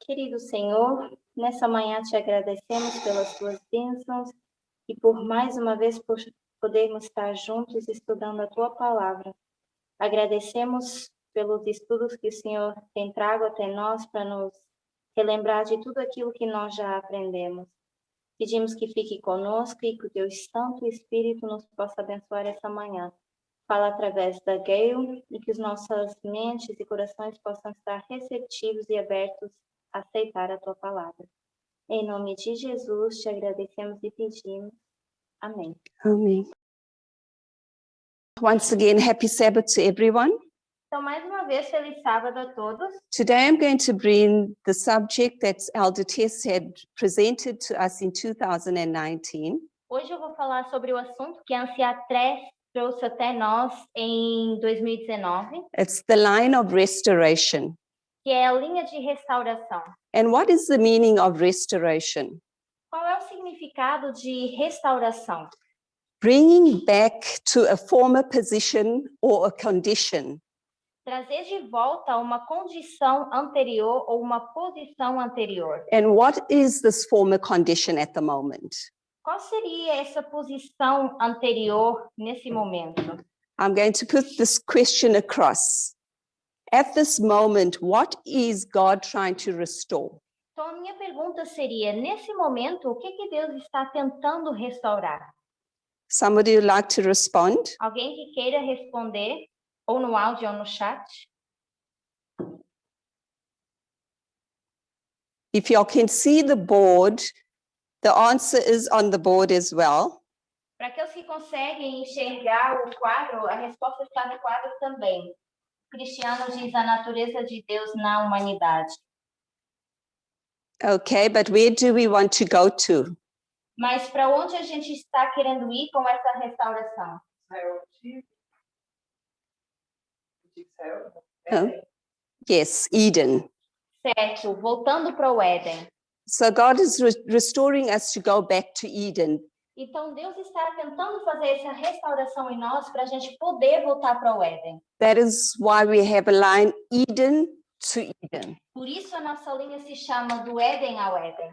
Querido Senhor, nessa manhã te agradecemos pelas tuas bênçãos e por mais uma vez por podermos estar juntos estudando a tua palavra. Agradecemos pelos estudos que o Senhor tem trago até nós para nos relembrar de tudo aquilo que nós já aprendemos. Pedimos que fique conosco e que o teu Santo Espírito nos possa abençoar essa manhã. Fala através da Gail e que as nossas mentes e corações possam estar receptivos e abertos a aceitar a tua palavra. Em nome de Jesus, te agradecemos e pedimos. Amém. Amen. Once again, happy Sabbath to everyone. Então, mais uma vez, feliz sábado a todos. Today I'm going to bring the subject that Elder Tess had presented to us in 2019. Hoje eu vou falar sobre o assunto que a Anciã trouxe até nós em 2019, It's the line of restoration. que é a linha de restauração. And what is the meaning of restoration? Qual é o significado de restauração? Bringing back to a former position or a condition. Trazer de volta uma condição anterior ou uma posição anterior. And what is this former condition at the moment? Qual seria essa posição anterior nesse momento? I'm going to put this question across. At this moment, what is God trying to restore? Então, a minha pergunta seria, nesse momento, o que Deus está tentando restaurar? Somebody would like to respond? Alguém que queira responder, ou no áudio ou no chat? If you can see the board, the answer is on the board as well. Para aqueles que conseguem enxergar o quadro, a resposta está no quadro também. Cristiano diz a natureza de Deus na humanidade. Okay, but where do we want to go to? Mas para onde a gente está querendo ir com essa restauração? Yes, Eden. Certo, voltando para o Éden. So God is restoring us to go back to Eden. Então Deus está tentando fazer essa restauração em nós para a gente poder voltar para o Éden. That is why we have a line Eden to Eden. Por isso a nossa linha se chama do Éden ao Éden.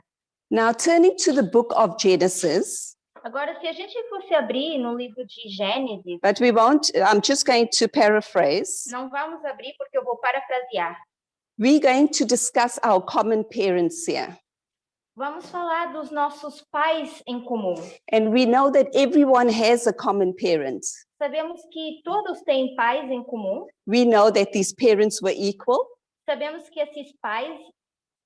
Now turning to the book of Genesis. Agora, se a gente fosse abrir no livro de Gênesis, But we won't, I'm just going to paraphrase. não vamos abrir porque eu vou parafrasear. We're going to discuss our common parents here. Vamos falar dos nossos pais em comum. And we know that everyone has a common parent. Sabemos que todos têm pais em comum. We know that these parents were equal. Sabemos que esses pais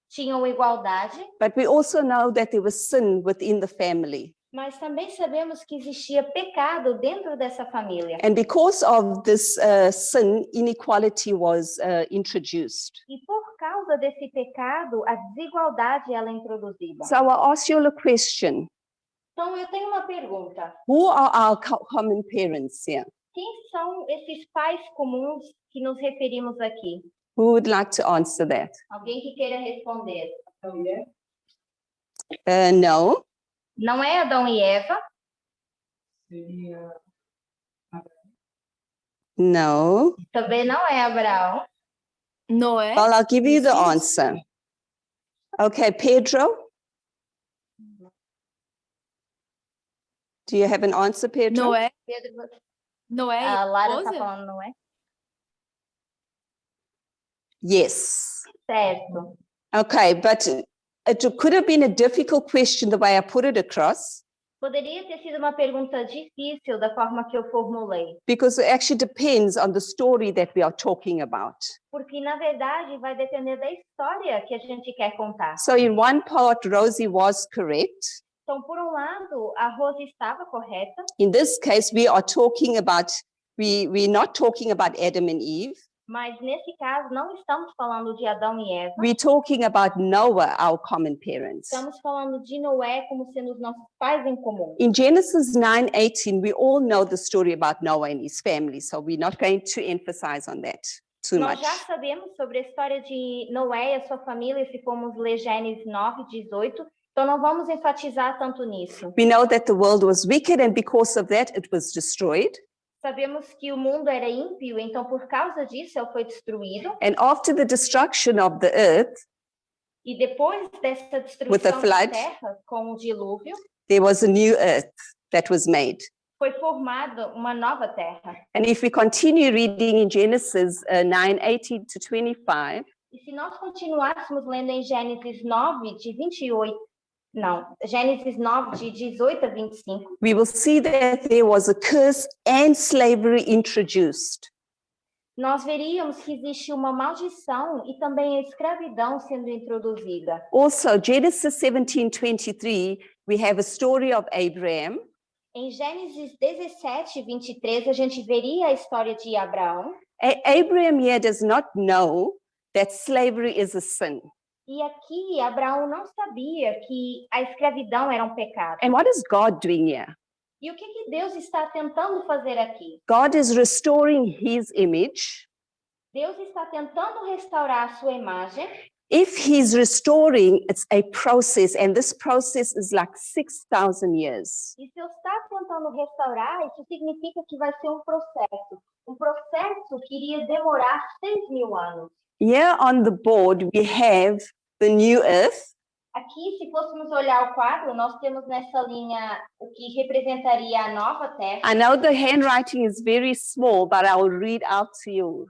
tinham igualdade. But we also know that there was sin within the family. Mas também sabemos que existia pecado dentro dessa família. And because of this sin, inequality was introduced. E por causa desse pecado, a desigualdade ela é introduzida. So I ask you a question. Então eu tenho uma pergunta. Who are our common parents here? Quem são esses pais comuns que nos referimos aqui? Who would like to answer that? Alguém que queira responder? No. Não é Adão e Eva? No. Também não é Abraão. Noé. Well, I'll give you the answer. Okay, Pedro. Do you have an answer, Pedro? Noé. Pedro, Noé. a Lara está esposa? falando, não é? Yes. Certo. Okay, but it could have been a difficult question the way I put it across. Poderia ter sido uma pergunta difícil da forma que eu formulei, Because it actually depends on the story that we are talking about. porque na verdade vai depender da história que a gente quer contar. So in one part, Rosie was correct. Então, por um lado, a Rose estava correta. In this case, we are talking about, we're not talking about Adam and Eve. Mas nesse caso, não estamos falando de Adão e Eva. We're talking about Noah, our common parents. Estamos falando de Noé como sendo os nossos pais em comum. In Genesis 9:18, we all know the story about Noah and his family, so we're not going to emphasize on that too Nós much. já sabemos sobre a história de Noé e a sua família, se formos ler Gênesis 9:18. Então não vamos enfatizar tanto nisso. We know that the world was wicked, and because of that, it was destroyed. Sabemos que o mundo era ímpio, então por causa disso ele foi destruído. And after the destruction of the earth, E depois dessa With the destruição da flood. terra, com o dilúvio, There was a new earth that was made. foi formada uma nova terra. And if we continue reading in Genesis 9:18 to 25, E se nós continuássemos lendo em Gênesis 9, de 28, não, Gênesis 9, de 18 a 25, we will see that there was a curse and slavery introduced. nós veríamos que existe uma maldição e também a escravidão sendo introduzida. Also, Genesis 17:23, we have a story of Abraham. Em Gênesis 17, 23, a gente veria a história de Abraão. Abraham here does not know that slavery is a sin. E aqui, Abraão não sabia que a escravidão era um pecado. And what is God doing here? E o que Deus está tentando fazer aqui? God is restoring his image. Deus está tentando restaurar a sua imagem. If he's restoring, it's a process, and this process is like 6,000 years. E se eu está tentando restaurar, isso significa que vai ser um processo que iria demorar 6.000 anos. Here on the board, we have the new earth. Aqui, se fôssemos olhar o quadro, nós temos nessa linha o que representaria a nova terra. I know the handwriting is very small, but I will read out to you.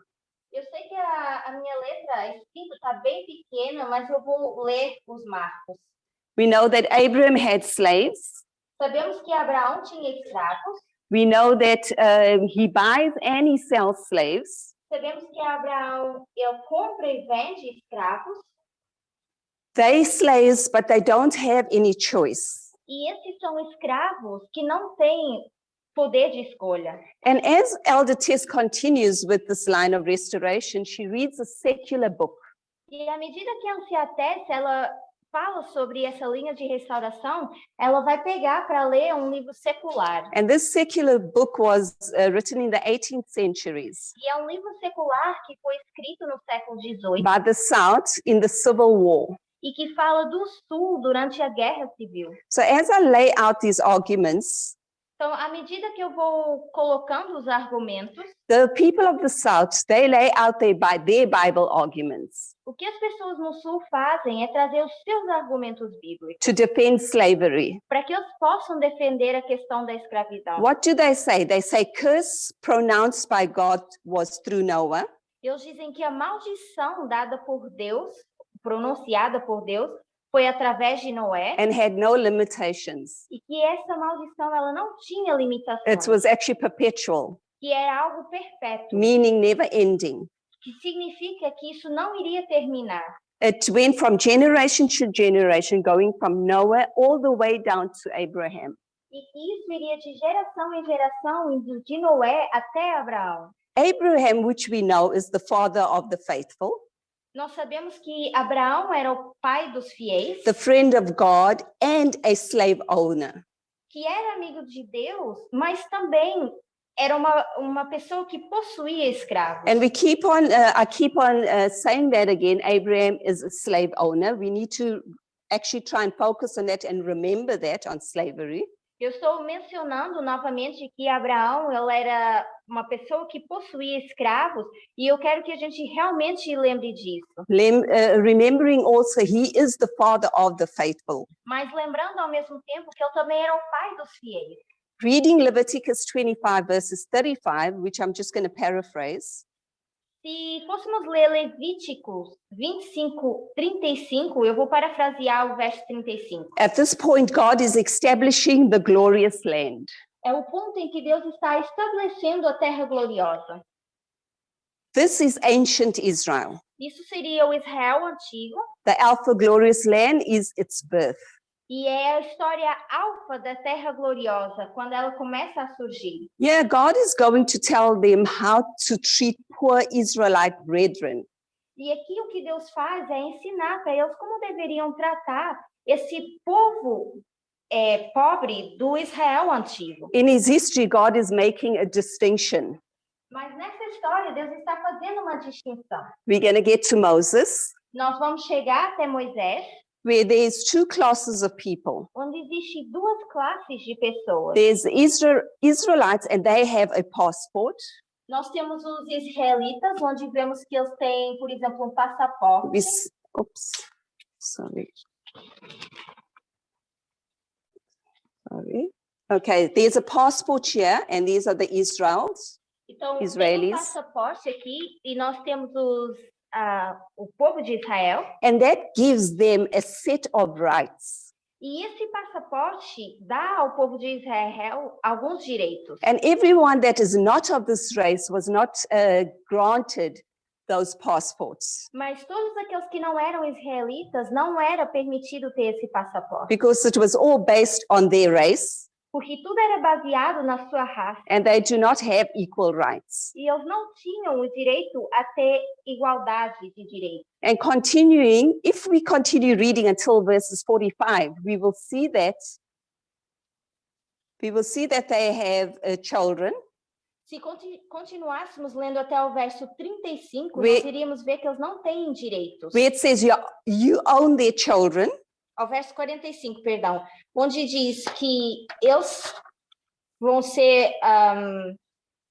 Eu sei que a minha letra escrita está bem pequena, mas eu vou ler os marcos. We know that Abraham had slaves. Sabemos que Abraão tinha escravos. We know that he buys and he sells slaves. Sabemos que Abraão ele compra e vende escravos. They slaves, but they don't have any choice. E esses são escravos que não têm poder de escolha. And as Elder Tess continues with this line of restoration, she reads a secular book. E à medida que a anciã Tess, ela fala sobre essa linha de restauração, ela vai pegar para ler um livro secular. And this secular book was written in the 18th centuries E é um livro secular que foi escrito no século XVIII by the South in the Civil War. e que fala do Sul durante a Guerra Civil. So as I lay out these arguments, Então, à medida que eu vou colocando os argumentos, the people of the South, they lay out their Bible arguments o que as pessoas no Sul fazem é trazer os seus argumentos bíblicos to defend slavery. para que eles possam defender a questão da escravidão. What do they say? They say curse pronounced by God was through Noah. Eles dizem que a maldição dada por Deus, pronunciada por Deus, foi através de Noé. And had no limitations. E que essa maldição ela não tinha limitações. It was actually perpetual, Que era algo perpétuo. meaning never ending. Que significa que isso não iria terminar. It went from generation to generation, going from Noah all the way down to Abraham. E isso iria de geração em geração, indo de Noé até Abraão. Abraham, which we know is the father of the faithful, Nós sabemos que Abraão era o pai dos fiéis, the friend of God, and a slave owner. que era amigo de Deus, mas também era uma pessoa que possuía escravos. And we keep on, I keep on saying that again, Abraham is a slave owner. We need to actually try and focus on that and remember that on slavery. Eu estou mencionando novamente que Abraão ele era uma pessoa que possuía escravos e eu quero que a gente realmente lembre disso. Remembering also he is the father of the faithful. Mas lembrando ao mesmo tempo que ele também era o pai dos fiéis. Reading Leviticus 25 verses 35, which I'm just going to paraphrase. Se fôssemos ler Levíticos 25, 35, eu vou parafrasear o verso 35. At this point, God is establishing the glorious land. É o ponto em que Deus está estabelecendo a terra gloriosa. This is ancient Israel. Isso seria o Israel antigo. The Alpha glorious land is its birth. E é a história alfa da terra gloriosa, quando ela começa a surgir. Yeah, God is going to tell them how to treat poor Israelite brethren. E aqui o que Deus faz é ensinar para eles como deveriam tratar esse povo pobre do Israel antigo. In his history, God is making a distinction. Mas nessa história, Deus está fazendo uma distinção. We're going to get to Moses, Nós vamos chegar até Moisés, where there's two classes of people. onde existem duas classes de pessoas. There's Israelites, and they have a passport. Nós temos os israelitas, onde vemos que eles têm, por exemplo, um passaporte. Sorry. Okay, there's a passport here, and these are the Israels. Então, Israelis. tem passaporte aqui e nós temos o povo de Israel. And that gives them a set of rights. E esse passaporte dá ao povo de Israel alguns direitos. And everyone that is not of this race was not granted those passports Mas todos aqueles que não eram israelitas não era permitido ter esse passaporte. because it was all based on their race, Porque tudo era baseado na sua raça. and they do not have equal rights. E eles não tinham o direito a ter igualdade de direitos. And continuing, if we continue reading until verses 45, we will see that they have children. Se continuássemos lendo até o verso 35, We- nós iríamos ver que eles não têm direitos. Where it says you own their children, Ao verso 45, perdão, onde diz que eles vão ser,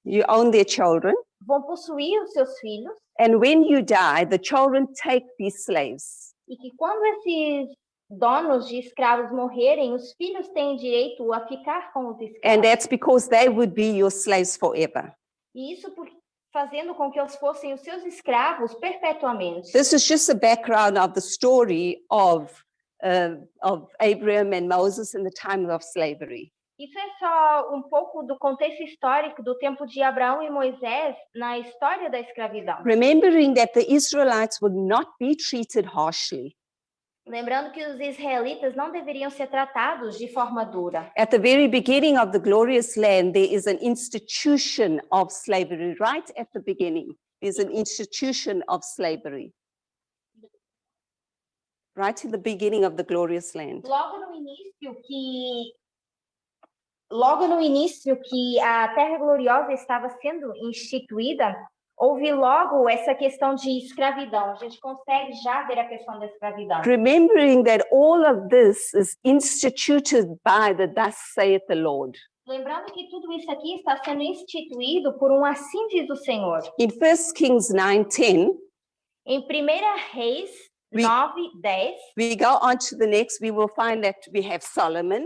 you own their children, vão possuir os seus filhos, and when you die, the children take these slaves. e que quando esses donos de escravos morrerem, os filhos têm direito a ficar com os And escravos. that's because they would be your slaves forever. E isso fazendo com que eles fossem os seus escravos perpetuamente. This is just the background of the story of Abraham and Moses in the time of slavery. Isso é só um pouco do contexto histórico do tempo de Abraão e Moisés na história da escravidão. Remembering that the Israelites would not be treated harshly. Lembrando que os israelitas não deveriam ser tratados de forma dura. At the very beginning of the glorious land, there is an institution of slavery. Right at the beginning, there's an institution of slavery. Right in the beginning of the glorious land. Logo no início que a Terra Gloriosa estava sendo instituída, houve logo essa questão de escravidão. A gente consegue já ver a questão da escravidão. Remembering that all of this is instituted by the thus saith the Lord. Lembrando que tudo isso aqui está sendo instituído por assim diz o Senhor. In 1 Kings 9:10, Em 1 Reis 9:10, we go on to the next, we will find that we have Solomon.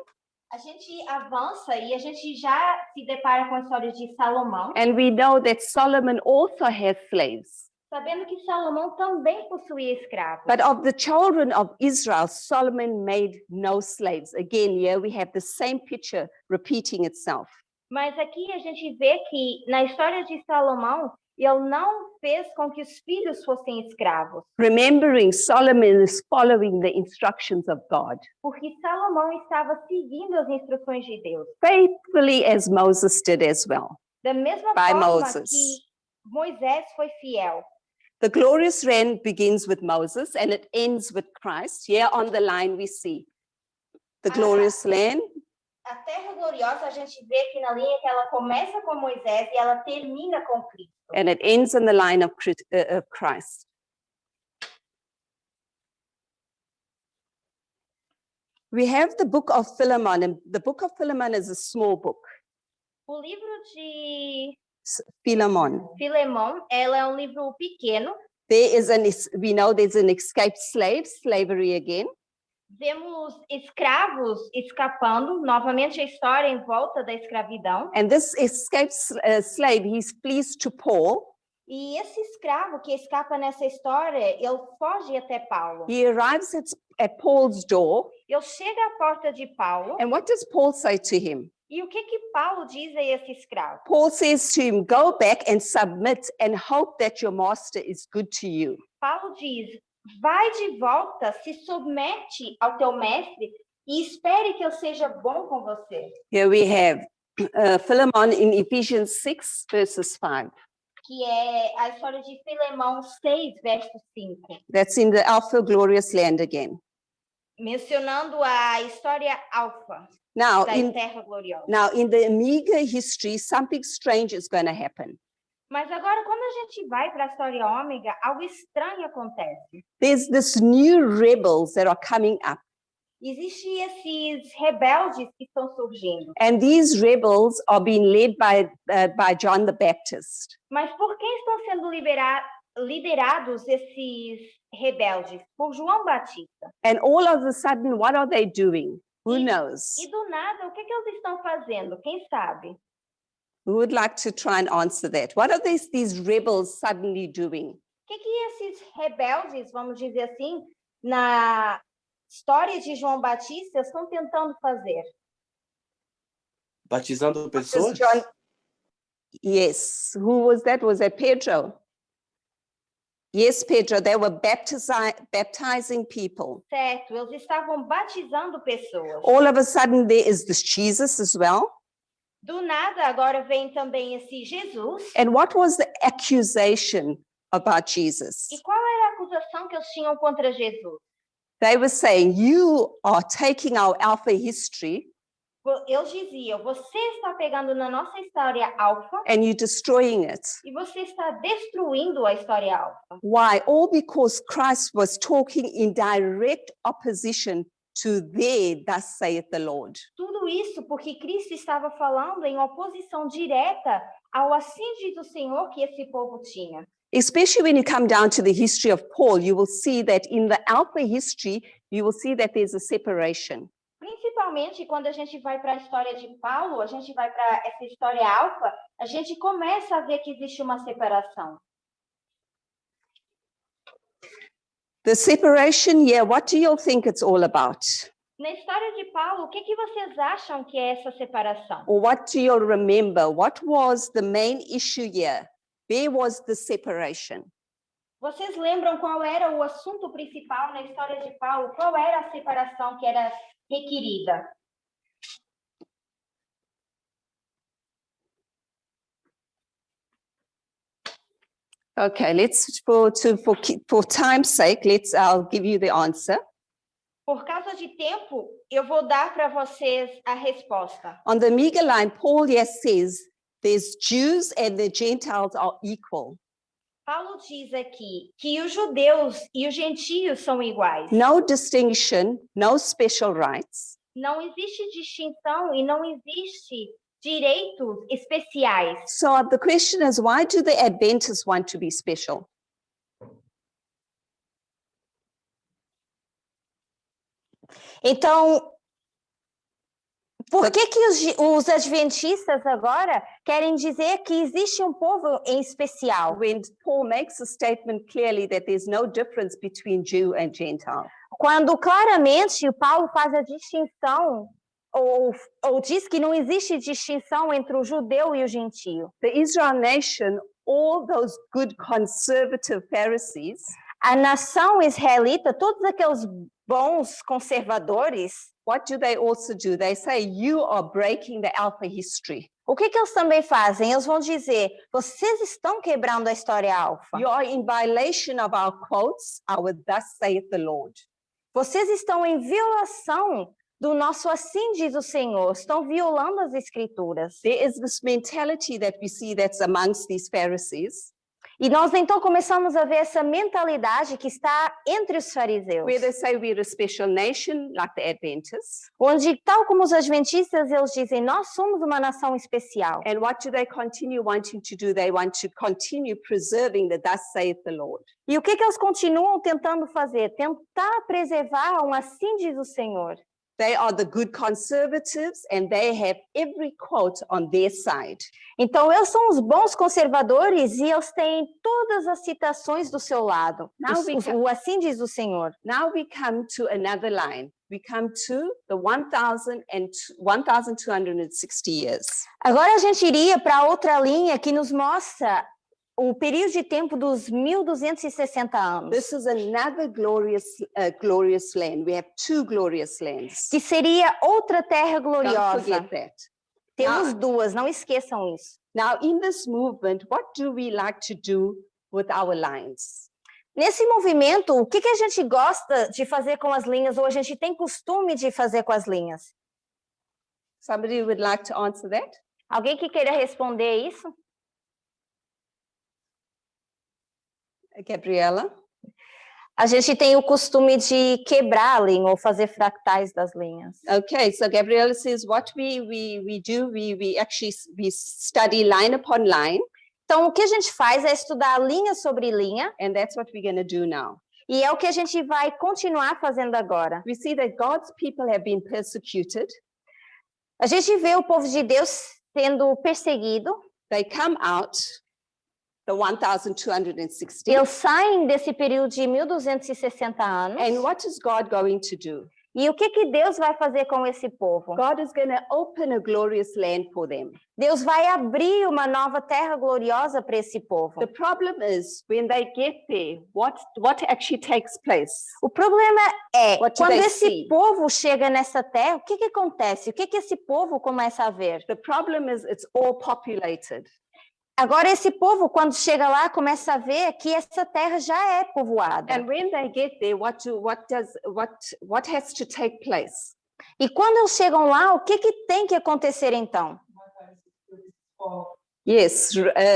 a gente avança e a gente já se depara com a história de Salomão, And we know that Solomon also has slaves. sabendo que Salomão também possuía escravos. But of the children of Israel, Solomon made no slaves. Again, here we have the same picture repeating itself. Mas aqui a gente vê que na história de Salomão, ele não fez com que os filhos fossem escravos, Remembering Solomon is following the instructions of God, porque Salomão estava seguindo as instruções de Deus, faithfully as Moses did as well. da mesma By forma Moses. que Moisés foi fiel. The glorious land begins with Moses and it ends with Christ. Here on the line we see the glorious land. A Terra Gloriosa, a gente vê aqui na linha que ela começa com Moisés e ela termina com Cristo. And it ends on the line of Christ. We have the book of Philemon, and the book of Philemon is a small book. O livro de Philemon. Filemão, ela é um livro pequeno. We know there's an escaped slave, slavery again. Vemos escravos escapando, novamente a história em volta da escravidão. And this escaped slave, he's flees to Paul. E esse escravo que escapa nessa história, ele foge até Paulo. He arrives at Paul's door. Ele chega à porta de Paulo. And what does Paul say to him? E o que Paulo diz a esse escravo? Paul says to him, go back and submit and hope that your master is good to you. Paulo diz, vai de volta, se submete ao teu mestre e espere que ele seja bom com você. Here we have Philemon in Ephesians 6, verses 5. Que é a história de Filemão 6, verso 5. That's in the Alpha Glorious Land again. Mencionando a história alfa Now, da in Terra Gloriosa. the meager history, something strange is going to happen. Mas agora, quando a gente vai para a história ômega, algo estranho acontece. There's this new rebels that are coming up. Existem esses rebeldes que estão surgindo. And these rebels are being led by John the Baptist. Mas por quem estão sendo liderados esses rebeldes por João Batista. And all of a sudden, what are they doing? Who knows? E do nada, o que eles estão fazendo? Quem sabe? Who would like to try and answer that? What are these rebels suddenly doing? O que esses rebeldes, vamos dizer assim, na história de João Batista, estão tentando fazer? Batizando What does pessoas? John- Yes, who was that? Was that Pedro? Yes, Pedro, they were baptizing people. Certo, eles estavam batizando pessoas. All of a sudden, there is this Jesus as well. Do nada, agora vem também esse Jesus. And what was the accusation about Jesus? E qual era a acusação que eles tinham contra Jesus? They were saying, you are taking our Alpha history Eles diziam, você está pegando na nossa história alfa and you're destroying it. e você está destruindo a história alfa. Why? All because Christ was talking in direct opposition to their, thus saith the Lord. Tudo isso porque Cristo estava falando em oposição direta ao assim diz o Senhor que esse povo tinha. Especially when you come down to the history of Paul, you will see that in the Alpha history, you will see that there's a separation. Principalmente quando a gente vai para a história de Paulo, a gente vai para essa história alfa, a gente começa a ver que existe uma separação. The separation, yeah, what do you think it's all about? Na história de Paulo, o que vocês acham que é essa separação? Or what do you remember? What was the main issue here? Where was the separation? Vocês lembram qual era o assunto principal na história de Paulo? Qual era a separação que era requerida? Okay, for time's sake, I'll give you the answer. Por causa de tempo, eu vou dar para vocês a resposta. On the meager line, Paul here says there's Jews and the Gentiles are equal. Paulo diz aqui que os judeus e os gentios são iguais. No distinction, no special rights. Não existe distinção e não existe direitos especiais. So the question is, why do the Adventists want to be special? Então, por que os adventistas agora querem dizer que existe um povo em especial? When Paul makes a statement clearly that there's no difference between Jew and Gentile. Quando claramente o Paulo faz a distinção ou diz que não existe distinção entre o judeu e o gentio. The Israel nation, all those good conservative Pharisees, a nação israelita, todos aqueles bons conservadores, what do they also do? They say, you are breaking the Alpha history. O que eles também fazem? Eles vão dizer, vocês estão quebrando a história alfa. You are in violation of our quotes, our thus saith the Lord. Vocês estão em violação do nosso assim diz o Senhor, estão violando as escrituras. There is this mentality that we see that's amongst these Pharisees. E nós então começamos a ver essa mentalidade que está entre os fariseus. Where they say we're a special nation, like the Adventists. Onde, tal como os adventistas, eles dizem, nós somos uma nação especial. And what do they continue wanting to do? They want to continue preserving the thus saith the Lord. E o que eles continuam tentando fazer? Tentar preservar um assim diz o Senhor. They are the good conservatives and they have every quote on their side. Então, eles são os bons conservadores e eles têm todas as citações do seu lado. O assim diz o Senhor. Now we come to another line. We come to the 1,260 years. Agora a gente iria para outra linha que nos mostra o período de tempo dos 1260 anos. This is another glorious land. We have two glorious lands. Que seria outra terra Don't gloriosa. forget that. Temos duas, não esqueçam isso. Now, in this movement, what do we like to do with our lines? Nesse movimento, o que a gente gosta de fazer com as linhas ou a gente tem costume de fazer com as linhas? Somebody would like to answer that? Alguém que queira responder isso? Gabriela? A gente tem o costume de quebrar a linha ou fazer fractais das linhas. Okay, so Gabriela says what we do, we study line upon line. Então, o que a gente faz é estudar linha sobre linha. And that's what we're going to do now. E é o que a gente vai continuar fazendo agora. We see that God's people have been persecuted. A gente vê o povo de Deus sendo perseguido. They come out, the 1260. Eles saem desse período de 1260 anos. And what is God going to do? E o que Deus vai fazer com esse povo? God is going to open a glorious land for them. Deus vai abrir uma nova terra gloriosa para esse povo. The problem is when they get there, what actually takes place? O problema é, What do quando they esse see? povo chega nessa terra, o que acontece? O que esse povo começa a ver? The problem is it's all populated. Agora esse povo, quando chega lá, começa a ver que essa terra já é povoada. And when they get there, what has to take place? E quando eles chegam lá, o que tem que acontecer então? Yes,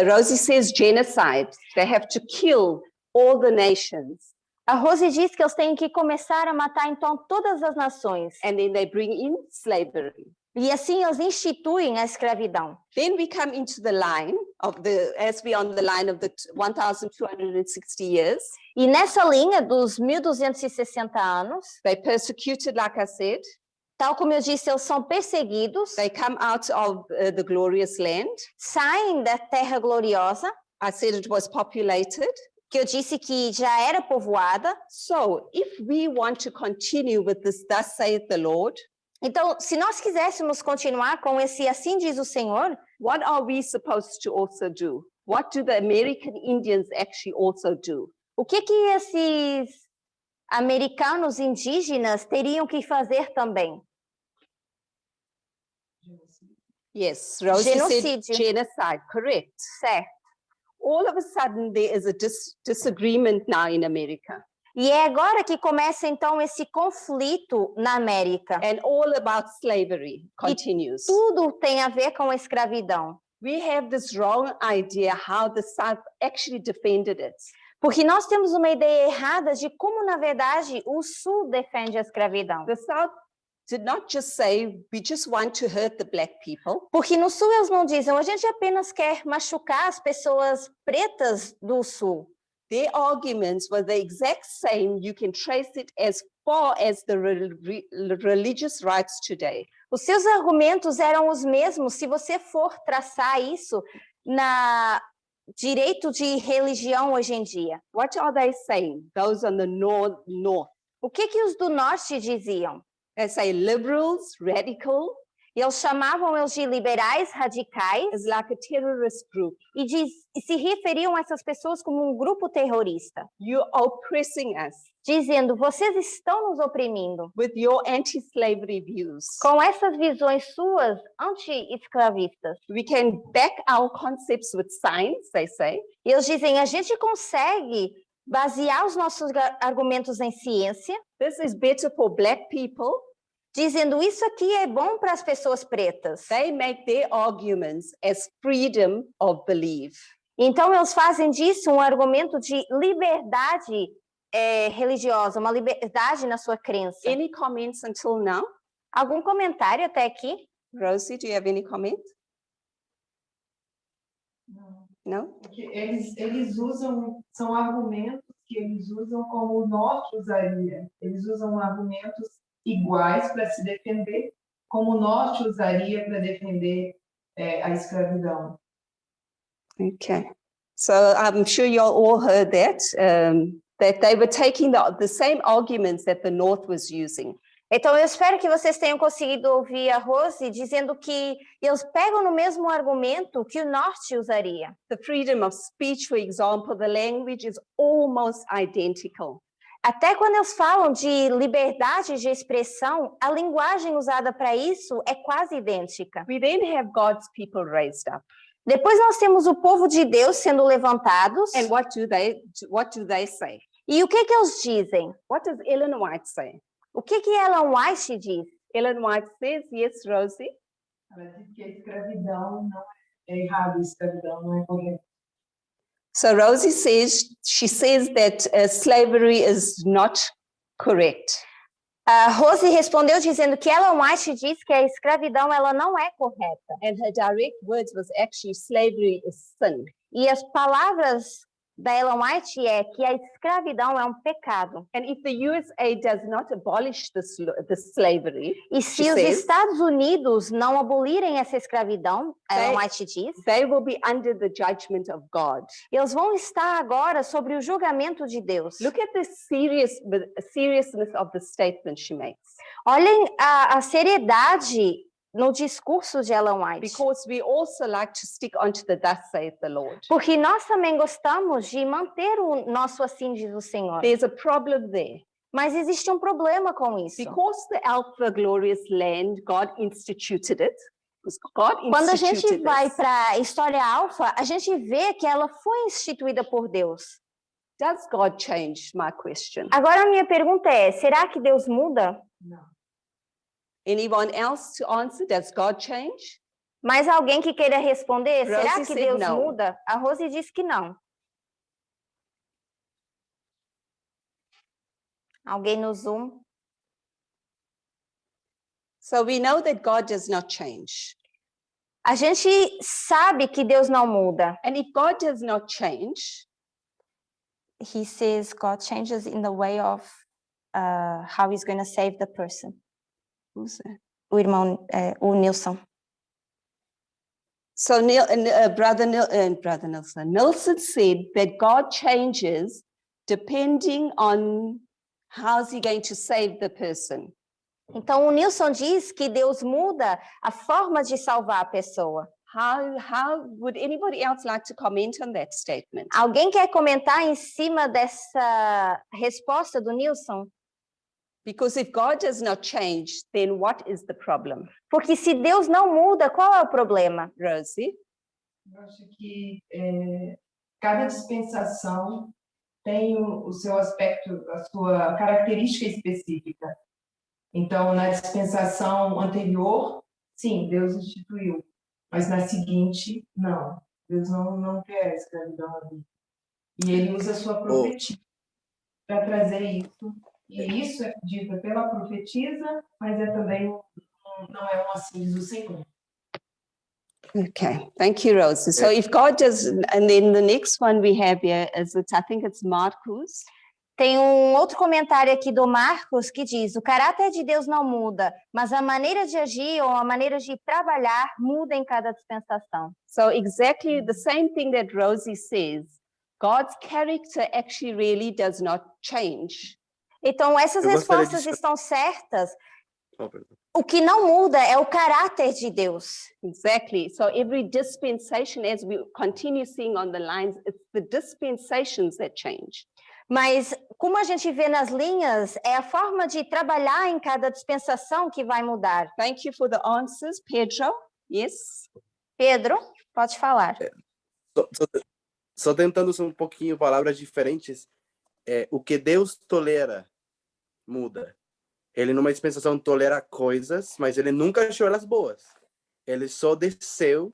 Rosie says genocide. They have to kill all the nations. A Rose diz que eles têm que começar a matar então todas as nações. And then they bring in slavery. E assim eles instituem a escravidão. Then we come into the line of as we are on the line of the 1260 years. E nessa linha dos 1260 anos, They persecuted, like I said. tal como eu disse, eles são perseguidos, They come out of the glorious land. saem da terra gloriosa, I said it was populated. que eu disse que já era povoada. So if we want to continue with this, thus saith the Lord, Então, se nós quiséssemos continuar com esse assim diz o Senhor, what are we supposed to also do? What do the American Indians actually also do? o que esses americanos indígenas teriam que fazer também? Yes, Rosie said Genocídio. genocide, correct. Certo. All of a sudden there is a disagreement now in America. E é agora que começa então esse conflito na América. And all about slavery continues. Tudo tem a ver com a escravidão. We have this wrong idea how the South actually defended it. Porque nós temos uma ideia errada de como, na verdade, o Sul defende a escravidão. The South did not just say, we just want to hurt the black people. Porque no Sul eles não dizem, a gente apenas quer machucar as pessoas pretas do Sul. Their arguments were the exact same. You can trace it as far as the religious rights today. Os seus argumentos eram os mesmos se você for traçar isso na direito de religião hoje em dia. What are they saying? Those on the north. O que os do norte diziam? They say liberals, radical, E eles chamavam eles de liberais radicais is like a terrorist group. e se referiam a essas pessoas como um grupo terrorista, You are oppressing us dizendo, vocês estão nos oprimindo with your anti-slavery views. com essas visões suas anti-escravistas. We can back our concepts with science, they say. E eles dizem, a gente consegue basear os nossos argumentos em ciência, This is better for black people. dizendo, isso aqui é bom para as pessoas pretas. They make their arguments as freedom of belief. Então, eles fazem disso um argumento de liberdade religiosa, uma liberdade na sua crença. Any comments until now? Algum comentário até aqui? Rosie, do you have any comment? No? Porque eles usam, são argumentos que eles usam como o norte usaria. Eles usam argumentos iguais para se defender, como o norte usaria para defender a escravidão. Okay. So I'm sure you all heard that they were taking the same arguments that the North was using. Então, eu espero que vocês tenham conseguido ouvir a Rose dizendo que eles pegam no mesmo argumento que o norte usaria. The freedom of speech, for example, the language is almost identical. Até quando eles falam de liberdade de expressão, a linguagem usada para isso é quase idêntica. We then have God's people raised up. Depois nós temos o povo de Deus sendo levantados. And what do they say? E o que eles dizem? What does Ellen White say? O que Ellen White diz? Ellen White says, yes, Rosie. Ela diz que a escravidão não é errada, a escravidão não é correta. So Rosie says, she says that slavery is not correct. A Rose respondeu dizendo que Ellen White diz que a escravidão ela não é correta. And her direct words was actually slavery is sin. E as palavras da Ellen White é que a escravidão é um pecado. And if the USA does not abolish the slavery, E she se os says, Estados Unidos não abolirem essa escravidão, Ellen White diz, they will be under the judgment of God. eles vão estar agora sobre o julgamento de Deus. Look at the seriousness of the statement she makes. Olhem a seriedade no discurso de Ellen White. Because we also like to stick onto the thus saith the Lord. Porque nós também gostamos de manter o nosso assim diz o Senhor. There's a problem there. Mas existe um problema com isso. Because the Alpha glorious land, God instituted it. God Quando a gente instituted vai this. para a história alfa, a gente vê que ela foi instituída por Deus. Does God change? My question. Agora a minha pergunta é, será que Deus muda? Não. Anyone else to answer? Does God change? Mais alguém que queira responder? Rosie Será que said Deus no. muda? A Rose disse que não. Alguém no Zoom? So we know that God does not change. A gente sabe que Deus não muda. And if God does not change, He says God changes in the way of how he's going to save the person. who's that? O irmão, o Nilson. So Brother Nilson said that God changes depending on how's he going to save the person. Então o Nilson diz que Deus muda a forma de salvar a pessoa. How would anybody else like to comment on that statement? Alguém quer comentar em cima dessa resposta do Nilson? Because if God does not change, then what is the problem? Porque se Deus não muda, qual é o problema? Rosie? Eu acho que cada dispensação tem o seu aspecto, a sua característica específica. Então, na dispensação anterior, sim, Deus instituiu. Mas na seguinte, não. Deus não quer a escravidão ali. E ele usa a sua profetia para trazer isso. E isso é dito pela profetisa, mas é também não é um assim diz o Senhor. Okay, thank you, Rosie. So if God does, and then the next one we have here is, I think it's Marcos. Tem um outro comentário aqui do Marcos que diz: o caráter de Deus não muda, mas a maneira de agir ou a maneira de trabalhar muda em cada dispensação. So exactly the same thing that Rosie says, God's character actually really does not change. Então, essas Eu gostaria respostas de- estão certas. Oh, perdão. O que não muda é o caráter de Deus. Exactly. So every dispensation, as we continue seeing on the lines, it's the dispensations that change. Mas, como a gente vê nas linhas, é a forma de trabalhar em cada dispensação que vai mudar. Thank you for the answers, Pedro. Yes. Pedro, pode falar. Só tentando usar um pouquinho palavras diferentes, o que Deus tolera muda. Ele numa dispensação tolera coisas, mas ele nunca achou elas boas. Ele só desceu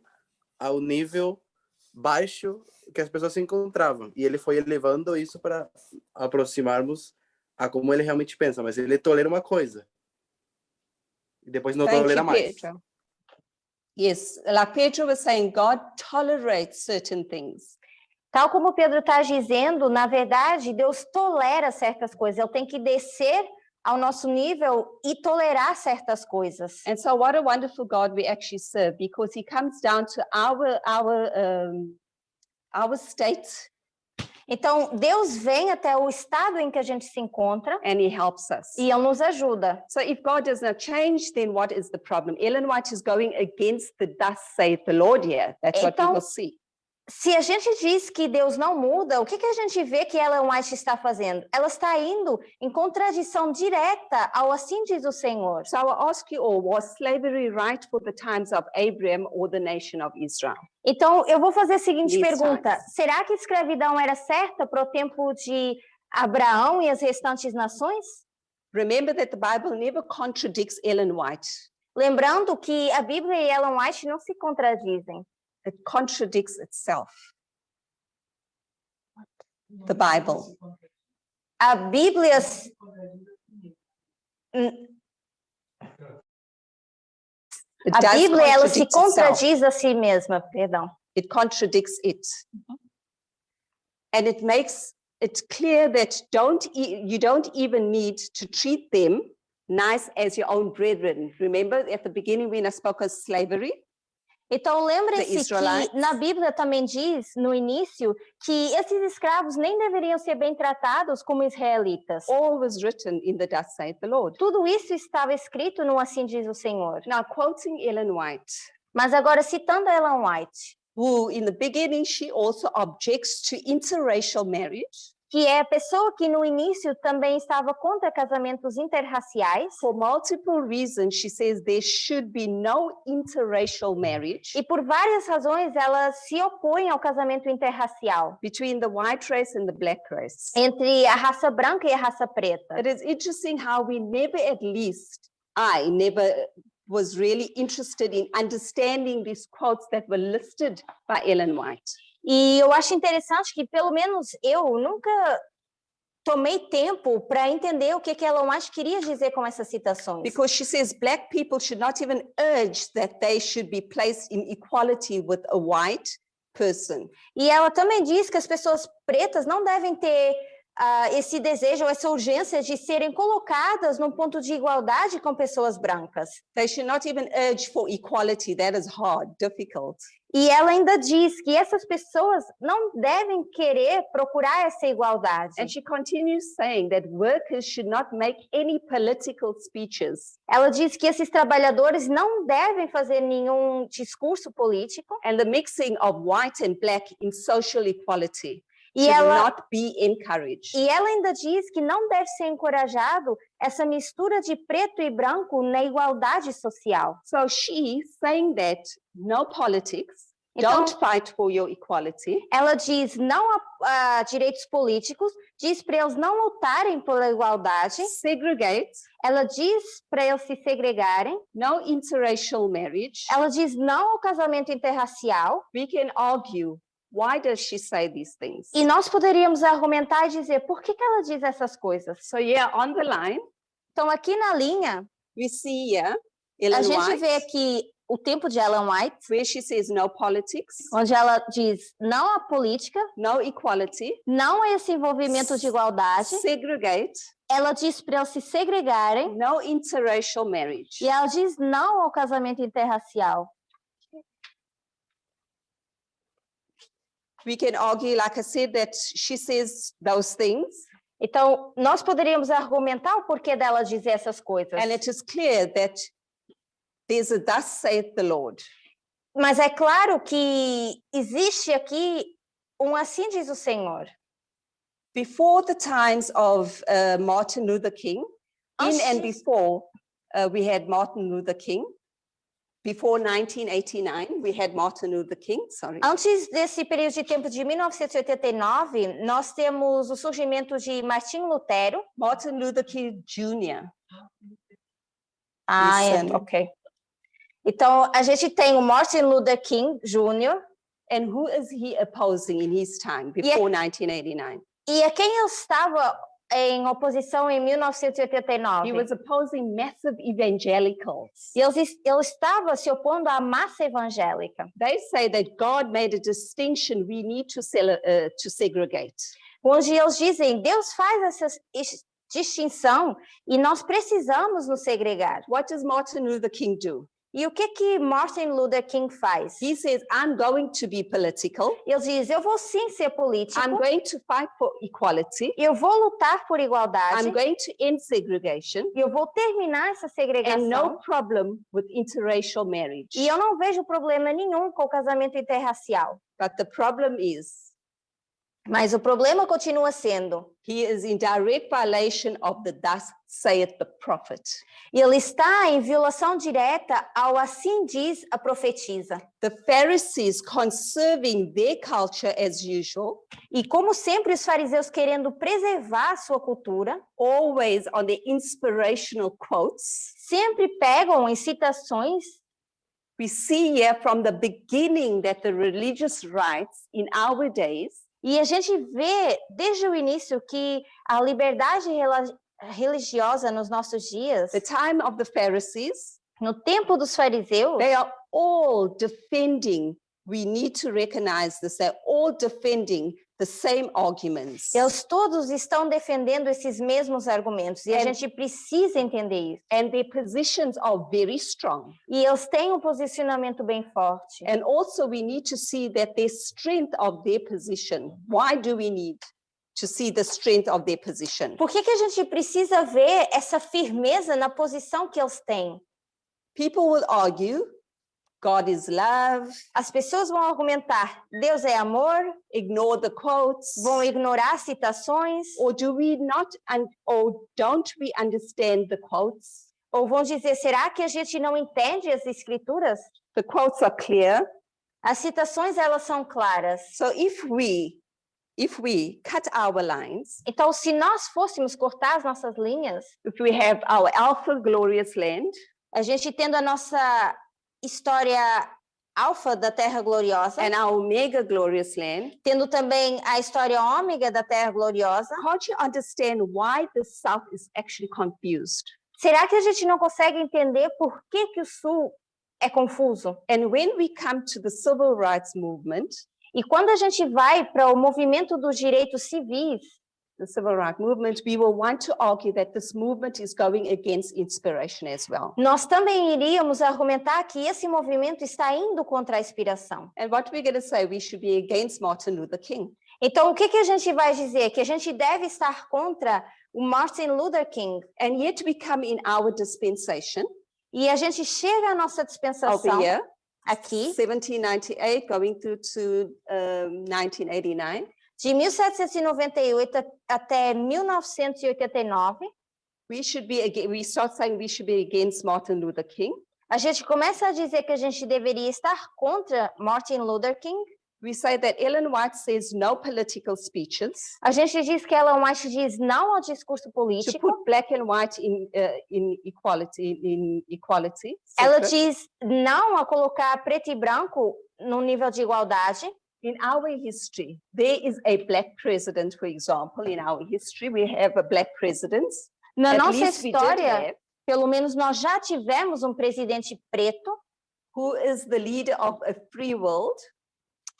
ao nível baixo que as pessoas se encontravam. E ele foi elevando isso para aproximarmos a como ele realmente pensa. Mas ele tolera uma coisa. E depois não Thank tolera you, mais. Pedro. Yes, like Pedro was saying, God tolerates certain things. Tal como Pedro está dizendo, na verdade, Deus tolera certas coisas. Ele tem que descer ao nosso nível e tolerar certas coisas. And so what a wonderful God we actually serve, because he comes down to our state Então, Deus vem até o estado em que a gente se encontra and he helps us. e Ele nos ajuda. So if God does not change, then what is the problem? Ellen White is going against the thus saith the Lord here. That's what we Então, will see. Se a gente diz que Deus não muda, o que a gente vê que Ellen White está fazendo? Ela está indo em contradição direta ao assim diz o Senhor. So I will ask you all, was slavery right for the times of Abraham or the nation of Israel? Então, eu vou fazer a seguinte These pergunta. times. Será que a escravidão era certa para o tempo de Abraão e as restantes nações? Remember that the Bible never contradicts Ellen White. Lembrando que a Bíblia e Ellen White não se contradizem. It contradicts itself. The Bible. A Bíblia, It a does Bíblia ela se contradict itself. contradiz a si mesma, perdão. It contradicts it. And it makes it clear that you don't even need to treat them nice as your own brethren. Remember at the beginning when I spoke of slavery? Então lembrem-se Israelites. que na Bíblia também diz, no início, que esses escravos nem deveriam ser bem tratados como israelitas. All was written in the Thus saith the Lord. Tudo isso estava escrito no Assim diz o Senhor. Now quoting Ellen White, Mas agora citando Ellen White, who in the beginning she also objects to interracial marriage. que é a pessoa que no início também estava contra casamentos interraciais. For multiple reasons, she says there should be no interracial marriage E por várias razões ela se opõe ao casamento interracial between the white race and the black race. entre a raça branca e a raça preta. It is interesting how we never, at least I never was really interested in understanding these quotes that were listed by Ellen White. E eu acho interessante que pelo menos eu nunca tomei tempo para entender o que Ellen White queria dizer com essas citações. Because she says black people should not even urge that they should be placed in equality with a white person. E ela também diz que as pessoas pretas não devem ter esse desejo ou essa urgência de serem colocadas num ponto de igualdade com pessoas brancas. They should not even urge for equality. That is hard, difficult. E ela ainda diz que essas pessoas não devem querer procurar essa igualdade. And she continues saying that workers should not make any political speeches. Ela diz que esses trabalhadores não devem fazer nenhum discurso político. And the mixing of white and black in social equality E should ela, not be encouraged. e ela ainda diz que não deve ser encorajado essa mistura de preto e branco na igualdade social. So she's saying that no politics, Então, don't fight for your equality. ela diz não a direitos políticos, diz para eles não lutarem pela igualdade. Segregate, Ela diz para eles se segregarem. no interracial marriage. Ela diz não ao casamento interracial. We can argue, why does she say these things? E nós poderíamos argumentar e dizer, por que ela diz essas coisas? So yeah, on the line, Então, aqui na linha, we see here a Ellen gente White, vê aqui o tempo de Ellen White, where she says no politics, onde ela diz não à política, no equality, não a esse envolvimento de igualdade. segregate, Ela diz para eles se segregarem no interracial marriage. e ela diz não ao casamento interracial. We can argue, like I said, that she says those things, Então, nós poderíamos argumentar o porquê dela dizer essas coisas. and it is clear that there's a thus saith the Lord. Mas é claro que existe aqui assim diz o Senhor. Before the times of Martin Luther King, in and Antes- before we had Martin Luther King, before 1989, we had Martin Luther King, sorry. Antes desse período de tempo de 1989, nós temos o surgimento de Martim Lutero. Martin Luther King Jr. É, ok. Então, a gente tem o Martin Luther King Jr. And who is he opposing in his time, before 1989? E a quem ele estava em oposição em 1989? He was opposing massive evangelicals. Ele estava se opondo à massa evangélica. They say that God made a distinction we need to segregate. Onde eles dizem, Deus faz essa distinção e nós precisamos nos segregar. What does Martin Luther King do? E o que Martin Luther King faz? He says, I'm going to be political. Ele diz, eu vou sim ser político. I'm going to fight for equality. Eu vou lutar por igualdade. I'm going to end segregation. Eu vou terminar essa segregação. And no problem with interracial marriage. E eu não vejo problema nenhum com o casamento interracial. But the problem is, Mas o problema continua sendo, he is in direct violation of the thus saith the prophet. ele está em violação direta ao assim diz a profetisa. The Pharisees conserving their culture as usual, E como sempre os fariseus querendo preservar sua cultura, always on their inspirational quotes. sempre pegam em citações. We see here from the beginning that the religious rights in our days E a gente vê desde o início que a liberdade religiosa nos nossos dias, the time of the Pharisees, no tempo dos fariseus, they are all defending we need to recognize this. They're all defending the same arguments. Eles todos estão defendendo esses mesmos argumentos e a gente precisa entender isso. And their positions are very strong. E eles têm um posicionamento bem forte. And also we need to see that the strength of their position. Why do we need to see the strength of their position? Por que a gente precisa ver essa firmeza na posição que eles têm? People will argue, God is love. As pessoas vão argumentar, Deus é amor, Ignore the quotes. vão ignorar citações, Or do we not, or don't we understand the quotes? ou vão dizer, será que a gente não entende as escrituras? The quotes are clear. As citações, elas são claras. So if we cut our lines, Então, se nós fôssemos cortar as nossas linhas, if we have our Alpha glorious land, a gente tendo a nossa história alfa da Terra Gloriosa, and our Omega glorious land, tendo também a história ômega da Terra Gloriosa, can't you understand why the South is actually confused? será que a gente não consegue entender por que o Sul é confuso? And when we come to the civil rights movement, E quando a gente vai para o movimento dos direitos civis, the civil rights movement, we will want to argue that this movement is going against inspiration as well. nós também iríamos argumentar que esse movimento está indo contra a inspiração. And what we're going to say, we should be against Martin Luther King. Então, o que a gente vai dizer? Que a gente deve estar contra o Martin Luther King. And yet we come in our dispensation E a gente chega à nossa over dispensação here, aqui, 1798 going through to 1989. de 1798 até 1989, We start saying we should be against Martin Luther King. a gente começa a dizer que a gente deveria estar contra Martin Luther King. We say that Ellen White says no political speeches, A gente diz que Ellen White diz não ao discurso to político. put black and white in equality. Ela separate. diz não a colocar preto e branco no nível de igualdade. In our history, there is a black president, for example. In our history, we have a black president. Na At nossa least we did história, have, pelo menos nós já tivemos um presidente preto, who is the leader of a free world.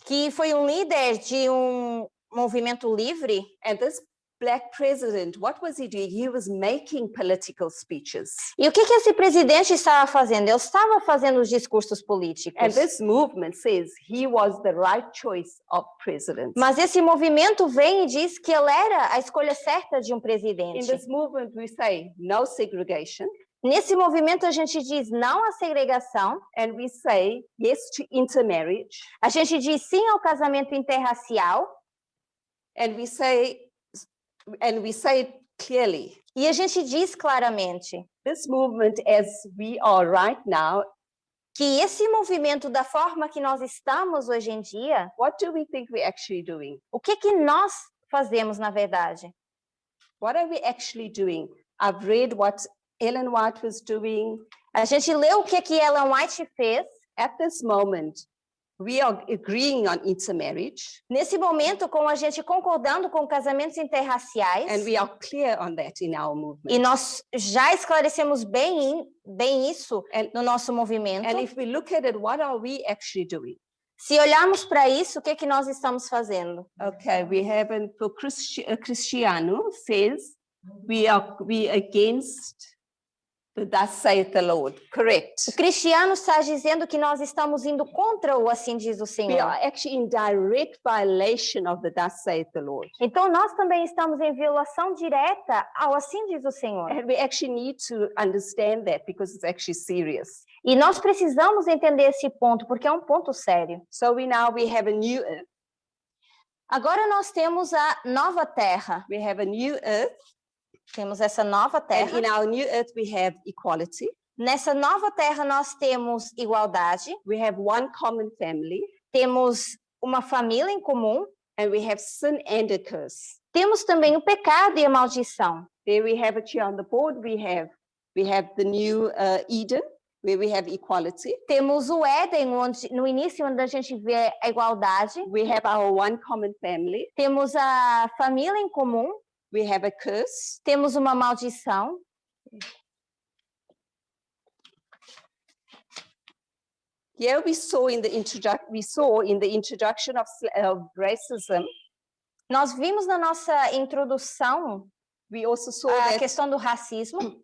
que foi um líder de um movimento livre. And this black president, what was he doing? He was making political speeches. E o que esse presidente estava fazendo? Ele estava fazendo os discursos políticos. And this movement says he was the right choice of president. Mas esse movimento vem e diz que ele era a escolha certa de um In presidente. this movement, we say no segregation, Nesse movimento, a gente diz não à segregação, and we say yes to intermarriage, a gente diz sim ao casamento interracial, and we say it clearly. e a gente diz claramente This movement, as we are right now, que esse movimento, da forma que nós estamos hoje em dia, what do we think we're actually doing? o que nós fazemos na verdade? What are we actually doing? I've read what Ellen White was doing. A gente leu o que Ellen White fez. At this moment, we are agreeing on intermarriage, Nesse momento, com a gente concordando com casamentos interraciais, and we are clear on that in our e movement. nós já esclarecemos bem isso no nosso movimento. And if we look at it, what are we actually doing? Se olharmos para isso, o que nós estamos fazendo? Okay, we have for Cristiano says we against the thus saith the Lord. Correct. O cristiano está dizendo que nós estamos indo contra o assim diz o We Senhor. are actually in direct violation of the thus saith the Lord. Então nós também estamos em violação direta ao assim diz o Senhor. And we actually need to understand that because it's actually serious. E nós precisamos entender esse ponto porque é um ponto sério. So we have a new earth. Agora nós temos a nova terra. We have a new earth. Temos essa nova And terra. in our new earth, we have equality. Nessa nova terra nós temos igualdade, We have one common family. temos uma família em comum, And we have sin and a curse. temos também o pecado e a maldição. There we have it here on the board. We have the new Eden, where we have equality. Temos o Éden, no início, onde a gente vê a igualdade. We have our one common family. Temos a família em comum, We have a curse. temos uma maldição. Here we saw in the introduction of racism, Nós vimos na nossa introdução we also saw a that questão do racismo.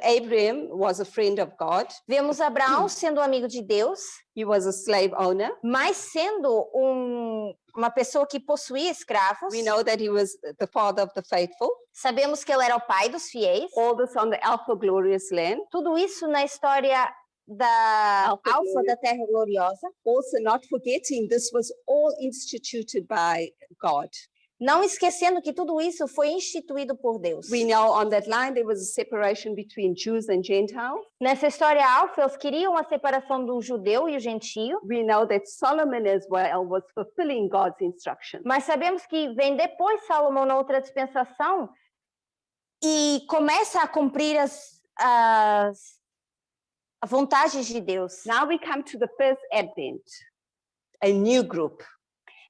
Abraham was a friend of God. Vemos Abraão sendo amigo de Deus, He was a slave owner. mas sendo uma pessoa que possuía escravos. We know that he was the father of the faithful. Sabemos que ele era o pai dos fiéis. All this on the Alpha Glorious land. Tudo isso na história da Alfa da Terra Gloriosa. Also not forgetting this was all instituted by God. Não esquecendo que tudo isso foi instituído por Deus. We know on that line there was a separation between Jews and Gentiles. Nessa história Alfa, eles queriam a separação do judeu e o gentio. We know that Solomon as well was fulfilling God's instruction. Mas sabemos que vem depois Salomão na outra dispensação e começa a cumprir as vontades de Deus. Now we come to the first advent, a new group.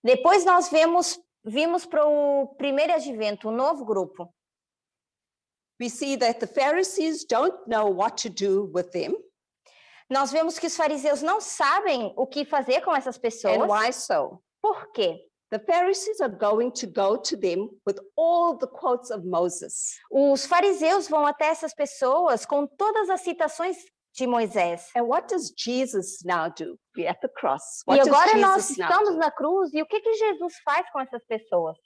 Depois nós vimos para o primeiro advento, um novo grupo. We see that the Pharisees don't know what to do with them. Nós vemos que os fariseus não sabem o que fazer com essas pessoas. And why so? Por quê? The Pharisees are going to go to them with all the quotes of Moses. Os fariseus vão até essas pessoas com todas as citações de Moisés. And what does Jesus now do? We're at the cross. E What agora does nós Jesus now estamos do? na cruz e o que Jesus faz com essas pessoas?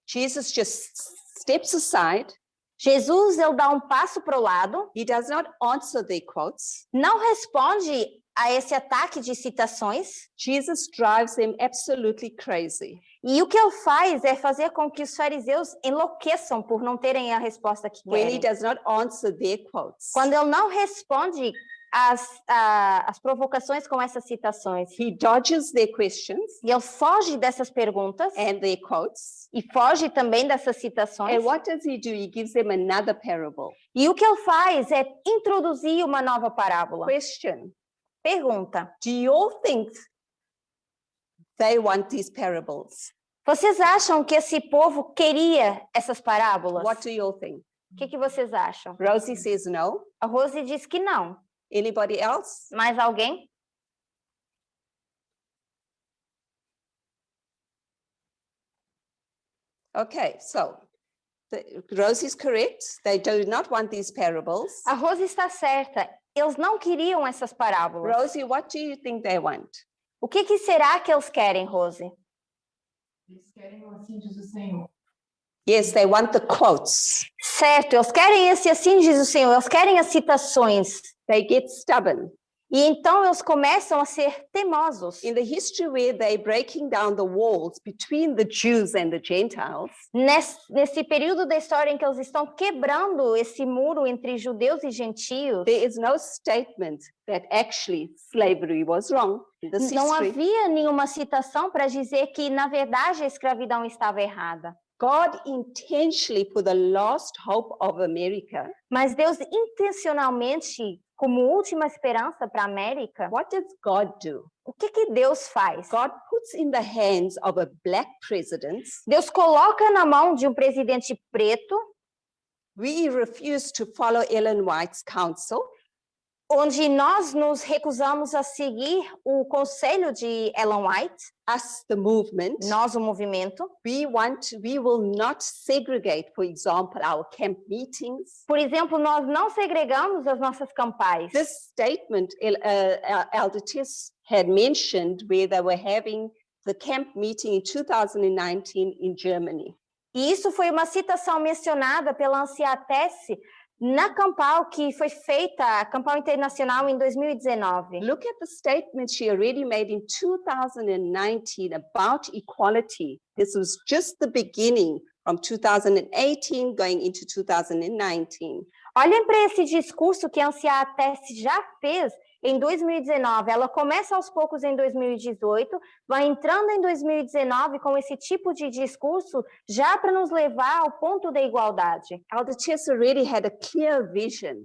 Jesus just steps aside. Jesus, ele dá um passo para o lado. He does not answer their quotes. Não responde a esse ataque de citações. Jesus drives them absolutely crazy. E o que ele faz é fazer com que os fariseus enlouqueçam por não terem a resposta que When he querem. does not answer their quotes. Quando ele não responde as provocações com essas citações. He dodges their questions E ele foge dessas perguntas and their quotes. e foge também dessas citações. And what does he do? He gives them another parable. E o que ele faz é introduzir uma nova parábola. Question. Pergunta: Do you all think they want these parables? vocês acham que esse povo queria essas parábolas? What do you all think? O que vocês acham? Rosie says no. A Rose diz que não. Anybody else? Mais alguém? Okay, so Rosie's correct. They do not want these parables. A Rose está certa. Eles não queriam essas parábolas. Rosie, what do you think they want? O que será que eles querem, Rose? Eles querem assim diz o Senhor. Yes, they want the quotes. Certo, eles querem esse assim diz o Senhor, eles querem as citações. They get stubborn. E então eles começam a ser teimosos. In the history where they're breaking down the walls between the Jews and the Gentiles, Nesse período da história em que eles estão quebrando esse muro entre judeus e gentios, there is no statement that actually slavery was wrong in this não history. havia nenhuma citação para dizer que, na verdade, a escravidão estava errada. God intentionally, for the last hope of America, Mas Deus intencionalmente, como última esperança para a América, what does God do? o que Deus faz? God puts in the hands of a black president. Deus coloca na mão de um presidente preto, We refuse to follow Ellen White's counsel. onde nós nos recusamos a seguir o conselho de Ellen White, Us, the movement, nós, o movimento. we will not segregate, for example, our camp meetings. Por exemplo, nós não segregamos as nossas campais. This statement, Elder Tiss had mentioned where they were having the camp meeting in 2019 in Germany. E isso foi uma citação mencionada pela Anciatesse na campal que foi feita, a campal internacional em 2019. Look at the statement she already made in 2019 about equality. This was just the beginning from 2018 going into 2019. Olhem para esse discurso que a Anciatesse já fez em 2019. Ela começa aos poucos em 2018, vai entrando em 2019 com esse tipo de discurso já para nos levar ao ponto da igualdade. Elder Tiss already had a clear vision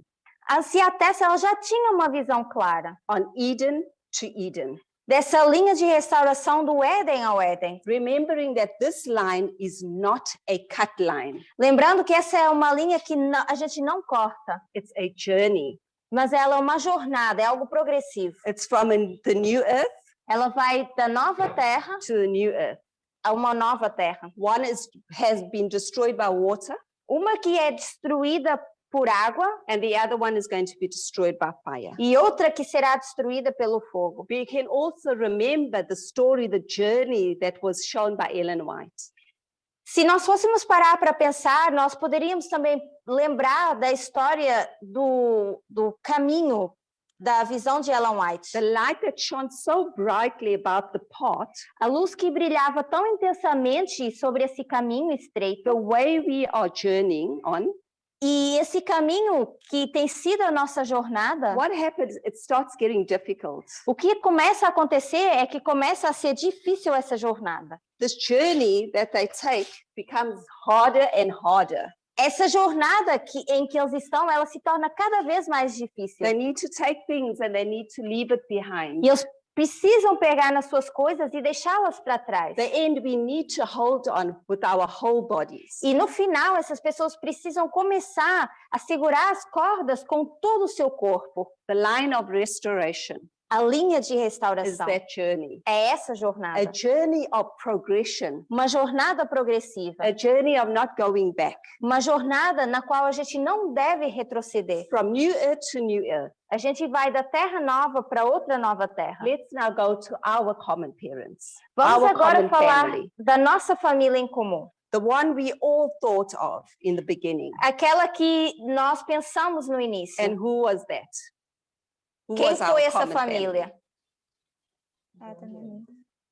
A Anciatesse, ela já tinha uma visão clara on Eden to Eden. dessa linha de restauração do Éden ao Éden. Remembering that this line is not a cut line. Lembrando que essa é uma linha que a gente não corta. It's a journey. Mas ela é uma jornada, é algo progressivo. It's from the new earth Ela vai da nova terra to the new earth. a uma nova terra. One has been destroyed by water, Uma que é destruída por água and the other one is going to be destroyed by fire. e outra que será destruída pelo fogo. We can also remember the story, the journey that was shown by Ellen White. Se nós fôssemos parar para pensar, nós poderíamos também lembrar da história do caminho, da visão de Ellen White. The light that shone so brightly about the path, A luz que brilhava tão intensamente sobre esse caminho estreito, the way we are journeying on, e esse caminho que tem sido a nossa jornada, what happens? It starts getting difficult. o que começa a acontecer é que começa a ser difícil essa jornada. This journey that they take becomes harder and harder. Essa jornada em que eles estão, ela se torna cada vez mais difícil. They need to take things and they need to leave it behind. E eles precisam pegar nas suas coisas e deixá-las para trás. The end, we need to hold on with our whole bodies. E no final, essas pessoas precisam começar a segurar as cordas com todo o seu corpo. The line of restoration A linha de is restauração that journey. é essa A jornada. journey of progression. Uma jornada progressiva. A journey of not going back. Uma jornada na qual a gente não deve retroceder. From new earth to new earth. A gente vai da terra nova para outra nova terra. Let's now go to our common parents. Vamos Our agora common falar family. da nossa família em comum. The one we all thought of in the beginning. Aquela que nós pensamos no início. And who was that? Who Quem was our foi essa common família? family?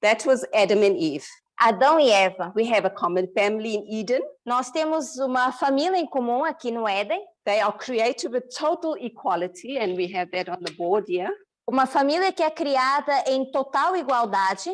That was Adam and Eve. Adão e Eva. We have a common family in Eden. Nós temos uma família em comum aqui no Éden. They are created with total equality, and we have that on the board here. Uma família que é criada em total igualdade,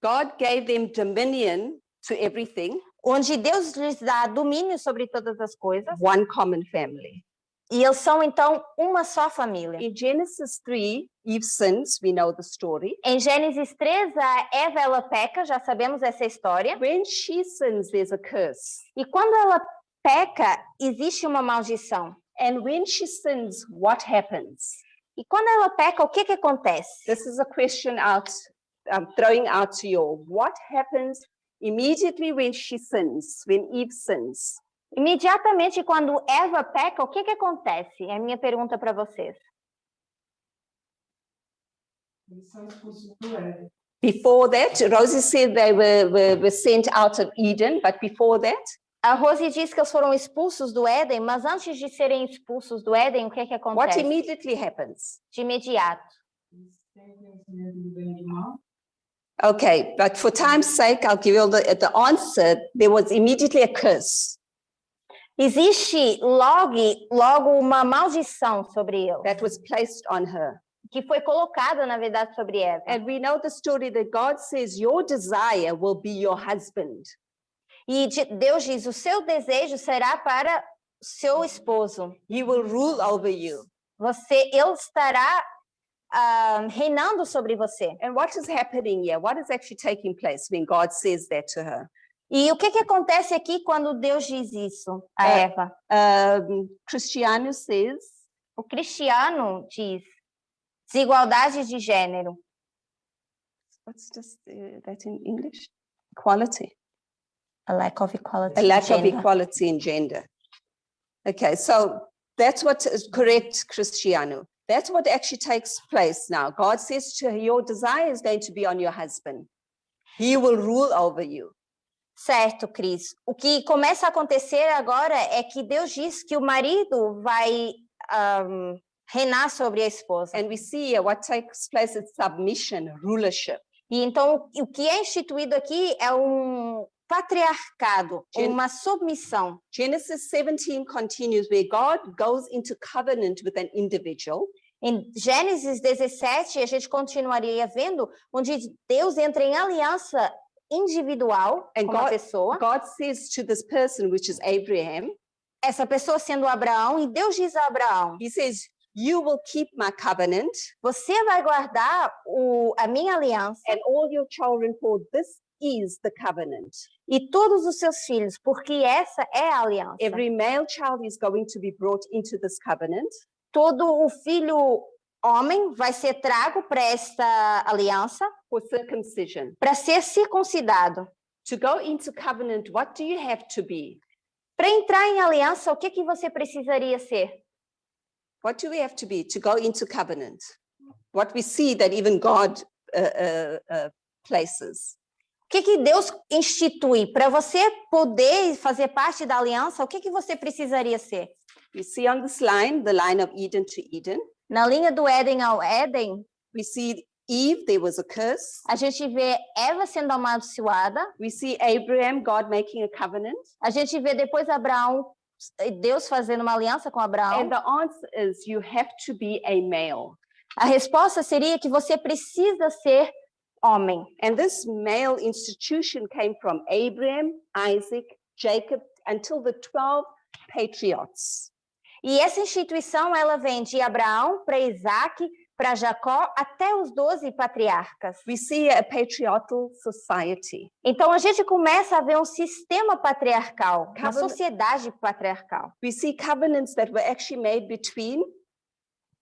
God gave them dominion to everything, onde Deus lhes dá domínio sobre todas as coisas. one common family. E eles são, então, uma só família. In Genesis 3, Eve sins, we know the story. Em Gênesis 3, a Eva, ela peca, já sabemos essa história. When she sins, there's a curse. E quando ela peca, existe uma maldição. And when she sins, what happens? E quando ela peca, o que acontece? This is a question I'm throwing out to you all. What happens immediately when she sins, when Eve sins? Imediatamente quando Eva peca, o que acontece? É a minha pergunta para vocês. Eles são expulsos do Éden. Before that, Rosie said they were sent out of Eden, but before that, A Rose diz que eles foram expulsos do Éden, mas antes de serem expulsos do Éden, o que what acontece? immediately happens? De imediato. Eles têm conhecimento do bem e do mal. Okay, but for time's sake, I'll give you the answer. There was immediately a curse Existe logo uma maldição sobre eles, that was placed on her. que foi colocada, na verdade, sobre Eva. And we know the story that God says your desire will be your husband. E Deus diz, o seu desejo será para seu esposo. He will rule over you. Ele estará reinando sobre você. And what is happening here? What is actually taking place when God says that to her? E o que acontece aqui quando Deus diz isso a Eva? Cristiano says, O cristiano diz desigualdade de gênero. what's that in English? Equality. A lack of equality. A lack of gender. equality in gender. Okay, so that's what is correct, Cristiano. That's what actually takes place now. God says to her, your desire is going to be on your husband. He will rule over you. Certo, Cris. O que começa a acontecer agora é que Deus diz que o marido vai reinar sobre a esposa. And we see here what takes place is submission, rulership. E então o que é instituído aqui é um patriarcado, uma submissão. Genesis 17 continues where God goes into covenant with an individual. Em Gênesis 17, a gente continuaria vendo onde Deus entra em aliança individual com uma pessoa. God says to this person, which is Abraham, essa pessoa sendo Abraão, e Deus diz a Abraão, he says, you will keep my covenant você vai guardar a minha aliança and all your children for this is the covenant. E todos os seus filhos, porque essa é a aliança. Every male child is going to be brought into this covenant. Todo o filho homem vai ser trago para esta aliança For circumcision. para ser circuncidado. To go into covenant, what do you have to be? Para entrar em aliança, o que você precisaria ser? What do we have to be to go into covenant? What we see that even God places. O que Deus institui? Para você poder fazer parte da aliança, o que você precisaria ser? We see on this line, the line of Eden to Eden. Na linha do Éden ao Éden, We see Eve, there was a curse. a gente vê Eva sendo amaldiçoada. We see Abraham, God making a covenant. A gente vê depois Abraão, Deus fazendo uma aliança com Abraão. And the answer is you have to be a male. A resposta seria que você precisa ser homem. And this male institution came from Abraham, Isaac, Jacob, until the 12 patriarchs. E essa instituição, ela vem de Abraão para Isaac, para Jacó, até os 12 patriarcas. We see a patriarchal society. Então, a gente começa a ver um sistema patriarcal, uma Covenant- sociedade patriarcal. We see covenants that were actually made between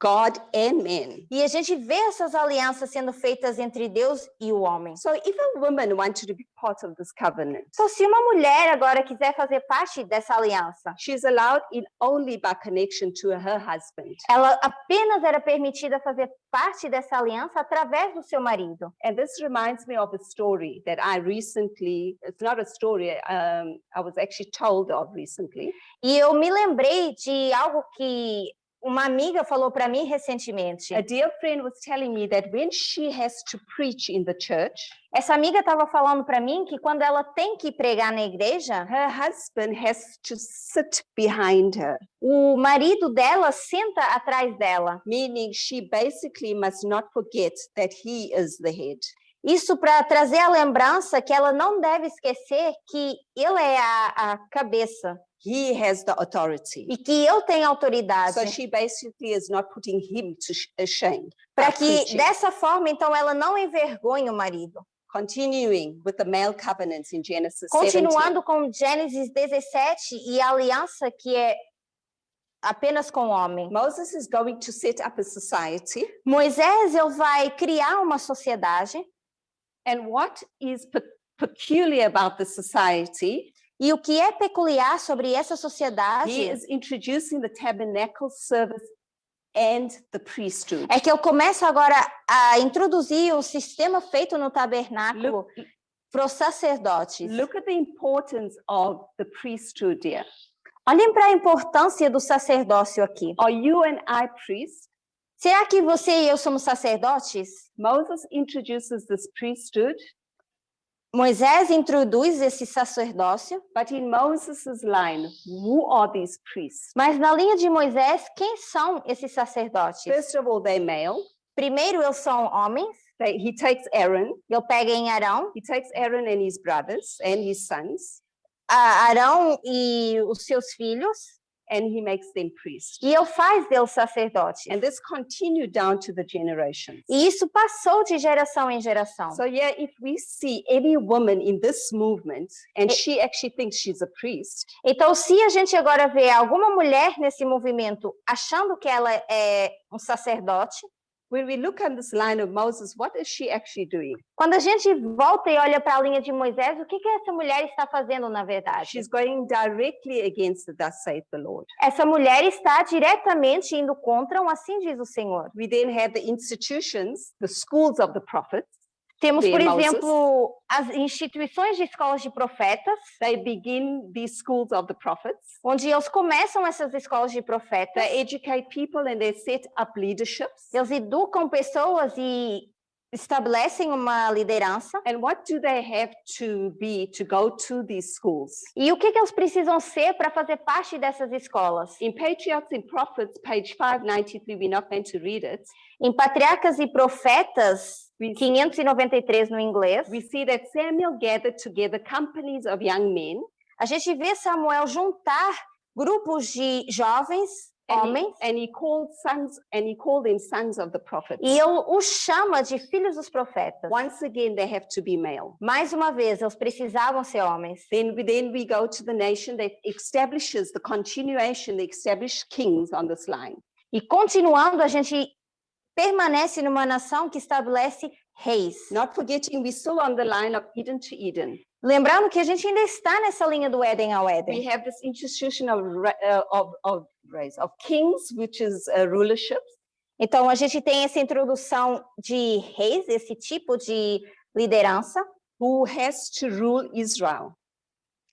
God and men. E a gente vê essas alianças sendo feitas entre Deus e o homem. So if a woman wanted to be part of this covenant, Então, se uma mulher agora quiser fazer parte dessa aliança, she's allowed in only by connection to her husband. ela apenas era permitida fazer parte dessa aliança através do seu marido. And this reminds me of a story that I recently, it's not a story, I was actually told of recently. E eu me lembrei de algo que uma amiga falou para mim recentemente. A dear friend was telling me that when she has to preach in the church, Essa amiga estava falando para mim que quando ela tem que pregar na igreja, her husband has to sit behind her, o marido dela senta atrás dela. meaning she basically must not forget that he is the head. Isso para trazer a lembrança que ela não deve esquecer que ele é a cabeça He has the authority. e que eu tenho autoridade. So she basically is not putting him to shame. by Para que preaching. dessa forma, então, ela não envergonhe o marido. Continuing with the male covenants in Genesis 17. Continuando com Gênesis 17 e a aliança que é apenas com o homem. Moses is going to set up a society. Moisés ele vai criar uma sociedade. And what is peculiar about the society, E o que é peculiar sobre essa he sociedade is introducing the tabernacle service and the priesthood. é que eu começo agora a introduzir o sistema feito no tabernáculo Look, para os sacerdotes. look at the importance of the priesthood here. Olhem para a importância do sacerdócio aqui. Are you and I priests? Será que você e eu somos sacerdotes? Moses introduces this priesthood, Moisés introduz esse sacerdócio, but in Moses's line, who are these priests? mas na linha de Moisés, quem são esses sacerdotes? First of all, they're male. Primeiro, eles são homens. He takes Aaron. Ele pega em Arão, He takes Aaron and his brothers and his sons, Arão e os seus filhos, and he makes them priests. e ele faz deles sacerdotes. And this continued down to the generations. E isso passou de geração em geração. So yeah, if we see any woman in this movement and she actually thinks she's a priest, Então, se a gente agora vê alguma mulher nesse movimento achando que ela é um sacerdote, when we look on this line of Moses, what is she actually doing? quando a gente volta e olha para a linha de Moisés, o que essa mulher está fazendo na verdade? She's going directly against the thus saith the Lord. Essa mulher está diretamente indo contra um assim diz o Senhor. We then have the institutions, the schools of the prophets. Temos, por Bem, Moses. exemplo, as instituições de escolas de profetas, They begin these schools of the prophets. onde eles começam essas escolas de profetas, They educate people and they set up leaderships. eles educam pessoas e estabelecem uma liderança. And what do they have to be to go to these schools? E o que eles precisam ser para fazer parte dessas escolas? In Patriarchs and Prophets, page 593, we're not going to read it. Em Patriarcas e Profetas, We, 593 no inglês, we see that Samuel gathered together companies of young men a gente vê Samuel juntar grupos de jovens homens, and he called them sons of the prophets. e ele os chama de filhos dos profetas. Once again, they have to be male. Mais uma vez, eles precisavam ser homens. Then we go to the nation that establishes the continuation, the established kings on this line. E continuando, a gente permanece numa nação que estabelece reis. Not forgetting, we're still on the line of Eden to Eden. Lembrando que a gente ainda está nessa linha do Éden ao We Éden. have this institution of kings, which is rulership. Então, a gente tem essa introdução de reis, esse tipo de liderança, Who has to rule Israel?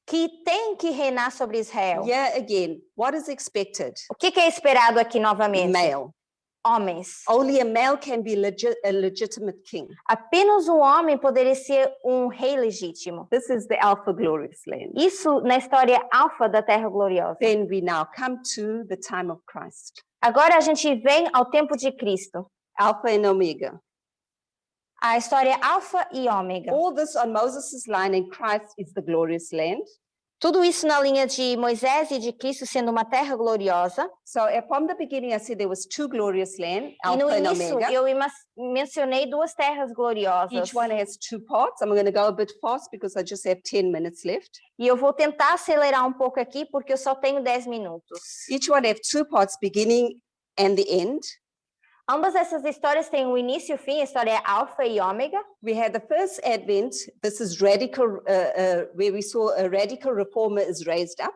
que tem que reinar sobre Israel. Yeah, again, what is expected? O que é esperado aqui novamente? Male. Homens. Only a male can be a legitimate king. Apenas um homem poderia ser um rei legítimo. This is the Alpha Glorious land. Isso na história alfa da Terra Gloriosa. Then we now come to the time of Christ. Agora a gente vem ao tempo de Cristo. Alpha and Omega. A história alfa e ômega. All this on Moses' line, and Christ is the glorious land. Tudo isso na linha de Moisés e de Cristo sendo uma terra gloriosa. So from the beginning, I said there was two glorious land, E no Alpha and início Omega. eu mencionei duas terras gloriosas. Each one has two parts. I'm going to go a bit fast because I just have 10 minutes left. E eu vou tentar acelerar um pouco aqui porque eu só tenho 10 minutos. Each one have two parts, beginning and the end. Ambas essas histórias têm o início e o fim, a história é alfa e ômega. We had the first advent. This is radical, where we saw a radical reformer is raised up.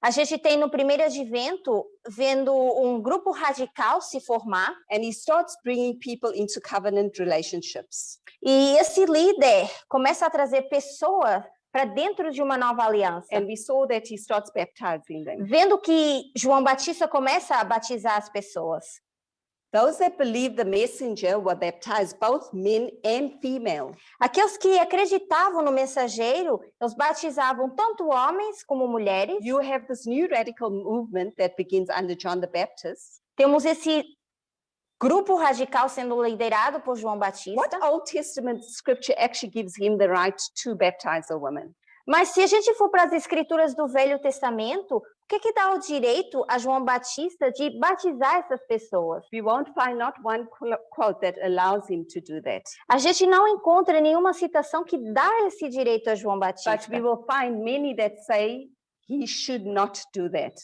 A gente tem no primeiro advento vendo um grupo radical se formar. And he starts bringing people into covenant relationships. E esse líder começa a trazer pessoas para dentro de uma nova aliança. And we saw that he starts baptizing them. Vendo que João Batista começa a batizar as pessoas. Those that believed the messenger were baptized, both men and female. Aqueles que acreditavam no mensageiro, eles batizavam tanto homens como mulheres. You have this new radical movement that begins under John the Baptist. Temos esse grupo radical sendo liderado por João Batista. What Old Testament scripture actually gives him the right to baptize a woman? Mas se a gente for para as escrituras do Velho Testamento, o que dá o direito a João Batista de batizar essas pessoas? We won't find not one quote that allows him to do that. A gente não encontra nenhuma citação que dá esse direito a João Batista. But we will find many that say he should not do that.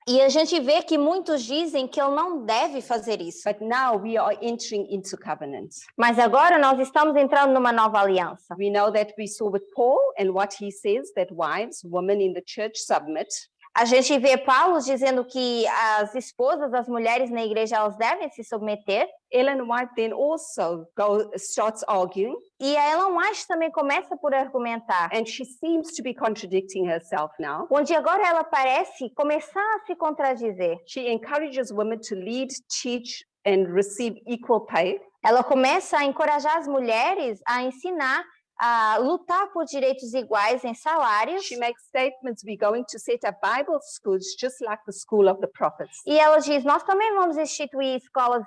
E a gente vê que muitos dizem que ele não deve fazer isso. But now we are entering into covenant. Mas agora nós estamos entrando numa nova aliança. We know that we saw with Paul and what he says that wives, women in the church submit. A gente vê Paulo dizendo que as esposas, as mulheres na igreja, elas devem se submeter. Ellen White then also starts arguing. E a Ellen White também começa por argumentar. And she seems to be contradicting herself now. Onde agora ela parece começar a se contradizer. She encourages women to lead, teach, and receive equal pay. Ela começa a encorajar as mulheres a ensinar, a lutar por direitos iguais em salários. She makes statements, we're going to set up Bible schools just like the school of the prophets. E ela diz, nós também vamos instituir escolas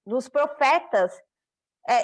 dos profetas,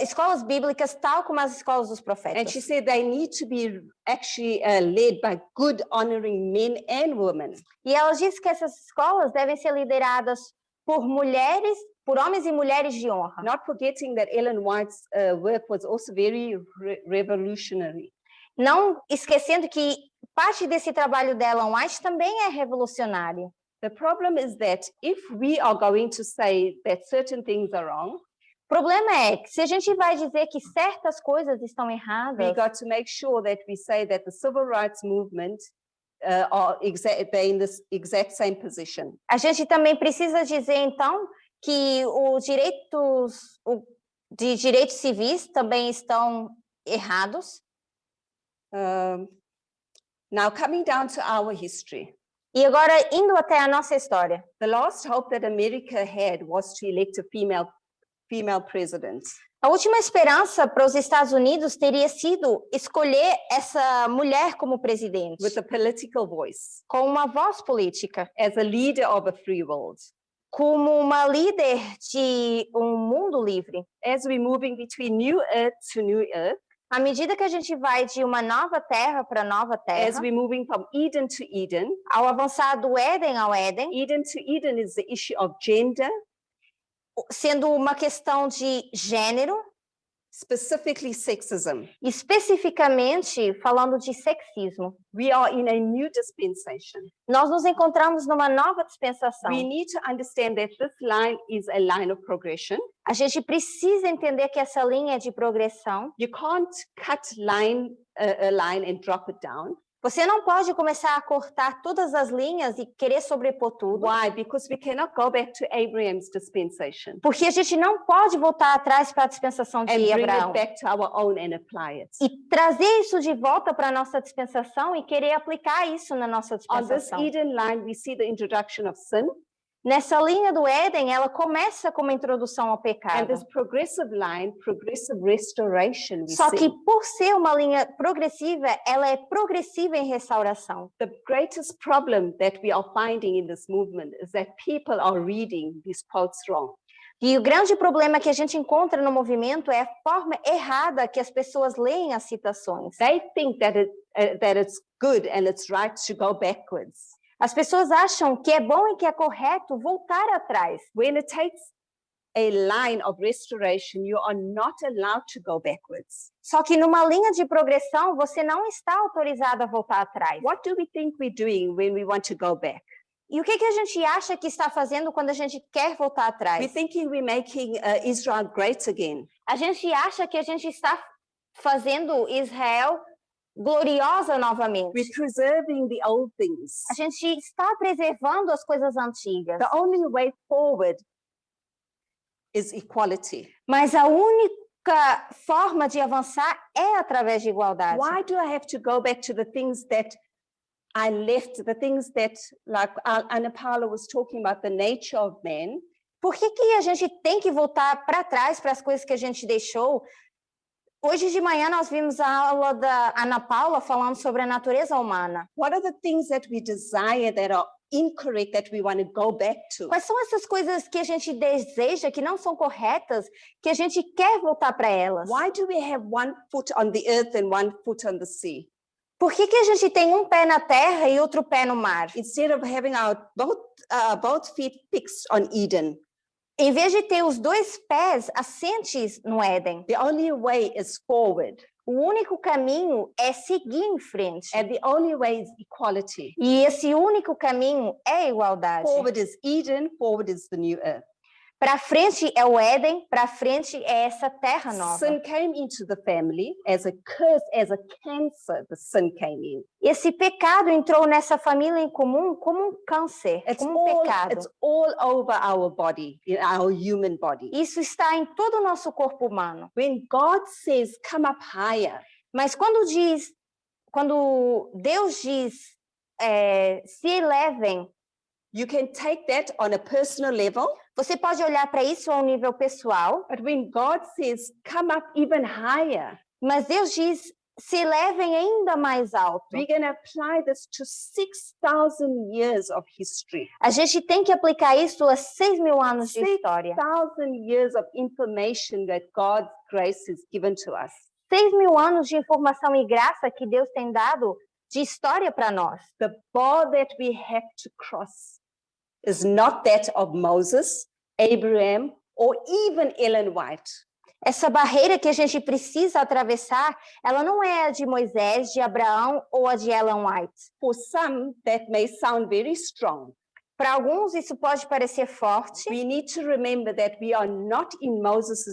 escolas bíblicas tal como as escolas dos profetas. And she said they need to be actually led by good, honoring men and women. E ela diz que essas escolas devem ser lideradas por mulheres, por homens e mulheres de honra. Not forgetting that Ellen White's work was also very revolutionary. Não esquecendo que parte desse trabalho dela, White, também é revolucionário. The problem is that if we are going to say that certain things are wrong, o problema é que se a gente vai dizer que certas coisas estão erradas, we got to make sure that we say that the civil rights movement they're in this exact same position. A gente também precisa dizer então que os direitos civis também estão errados. Now coming down to our history. E agora indo até a nossa história. The last hope that America had was to elect a female president. A última esperança para os Estados Unidos teria sido escolher essa mulher como presidente. With a political voice. Com uma voz política. As a leader of a free world. Como uma líder de um mundo livre. As we're moving between new earth to new earth. À medida que a gente vai de uma nova terra para nova as terra, we're moving from Eden to Eden, ao avançar do Éden ao Éden, Eden to Eden is the issue of gender, sendo uma questão de gênero, specifically sexism. especificamente falando de sexismo. We are in a new dispensation. Nós nos encontramos numa nova dispensação. We need to understand that this line is a line of progression. A gente precisa entender que essa linha é de progressão. You can't cut a line and drop it down. Você não pode começar a cortar todas as linhas e querer sobrepor tudo. Why? Because we cannot go back to Abraham's dispensation Porque a gente não pode voltar atrás para a dispensação and de bring Abraão. it back to our own and apply it. E trazer isso de volta para a nossa dispensação e querer aplicar isso na nossa On this dispensação. Eden line, we see the introduction of sin, Nessa linha do Éden, ela começa como a introdução ao and pecado. this progressive line, progressive restoration, we Só que see. por ser uma linha progressiva, ela é progressiva em restauração. The greatest problem that we are finding in this movement is that people are reading these quotes wrong. E o grande problema que a gente encontra no movimento é a forma errada que as pessoas leem as citações. They think that it's good and it's right to go backwards. As pessoas acham que é bom e que é correto voltar atrás. When it takes a line of restoration, you are not allowed to go backwards. Só que numa linha de progressão, você não está autorizado a voltar atrás. What do we think we're doing when we want to go back? E o que a gente acha que está fazendo quando a gente quer voltar atrás? We're thinking we're making Israel great again. A gente acha que a gente está fazendo Israel gloriosa novamente. We're preserving the old things. A gente está preservando as coisas antigas. The only way forward is equality. Mas a única forma de avançar é através de igualdade. Why do I have to go back to the things that I left, the things that, like Ana Paula was talking about, the nature of man? Por que a gente tem que voltar para trás para as coisas que a gente deixou? Hoje de manhã nós vimos a aula da Ana Paula falando sobre a natureza humana. What are the things that we desire that are incorrect that we want to go back to? Quais são essas coisas que a gente deseja, que não são corretas, que a gente quer voltar para elas? Why do we have one foot on the earth and one foot on the sea? Por que a gente tem um pé na terra e outro pé no mar? Instead of having our both feet fixed on Eden, Em vez de ter os dois pés assentes no Éden, the only way is forward, o único caminho é seguir em frente. and the only way is equality. E esse único caminho é a igualdade. Forward is Eden, forward is the new earth. Para frente é o Éden, para frente é essa terra nova. Sin came into the family as a curse, as a cancer, the sin came in. Esse pecado entrou nessa família em comum como um câncer, como um pecado. It's all over our body, in our human body. Isso está em todo o nosso corpo humano. When God says, come up higher, Mas quando Deus diz, se elevem, you can take that on a personal level, você pode olhar para isso a um nível pessoal, but when God says, come up even higher, mas Deus diz, se elevem ainda mais alto. we're going to apply this to 6,000 years of history. A gente tem que aplicar isso a 6.000 anos de história. 6,000 years of information that God's grace has given to us. 6.000 anos de informação e graça que Deus tem dado de história para nós. The bar that we have to cross is not that of Moses, Abraham, or even Ellen White. Essa barreira que a gente precisa atravessar, ela não é a de Moisés, de Abraão ou a de Ellen White. For some, that may sound very strong. Para alguns isso pode parecer forte, We need to remember that we are not in Moses'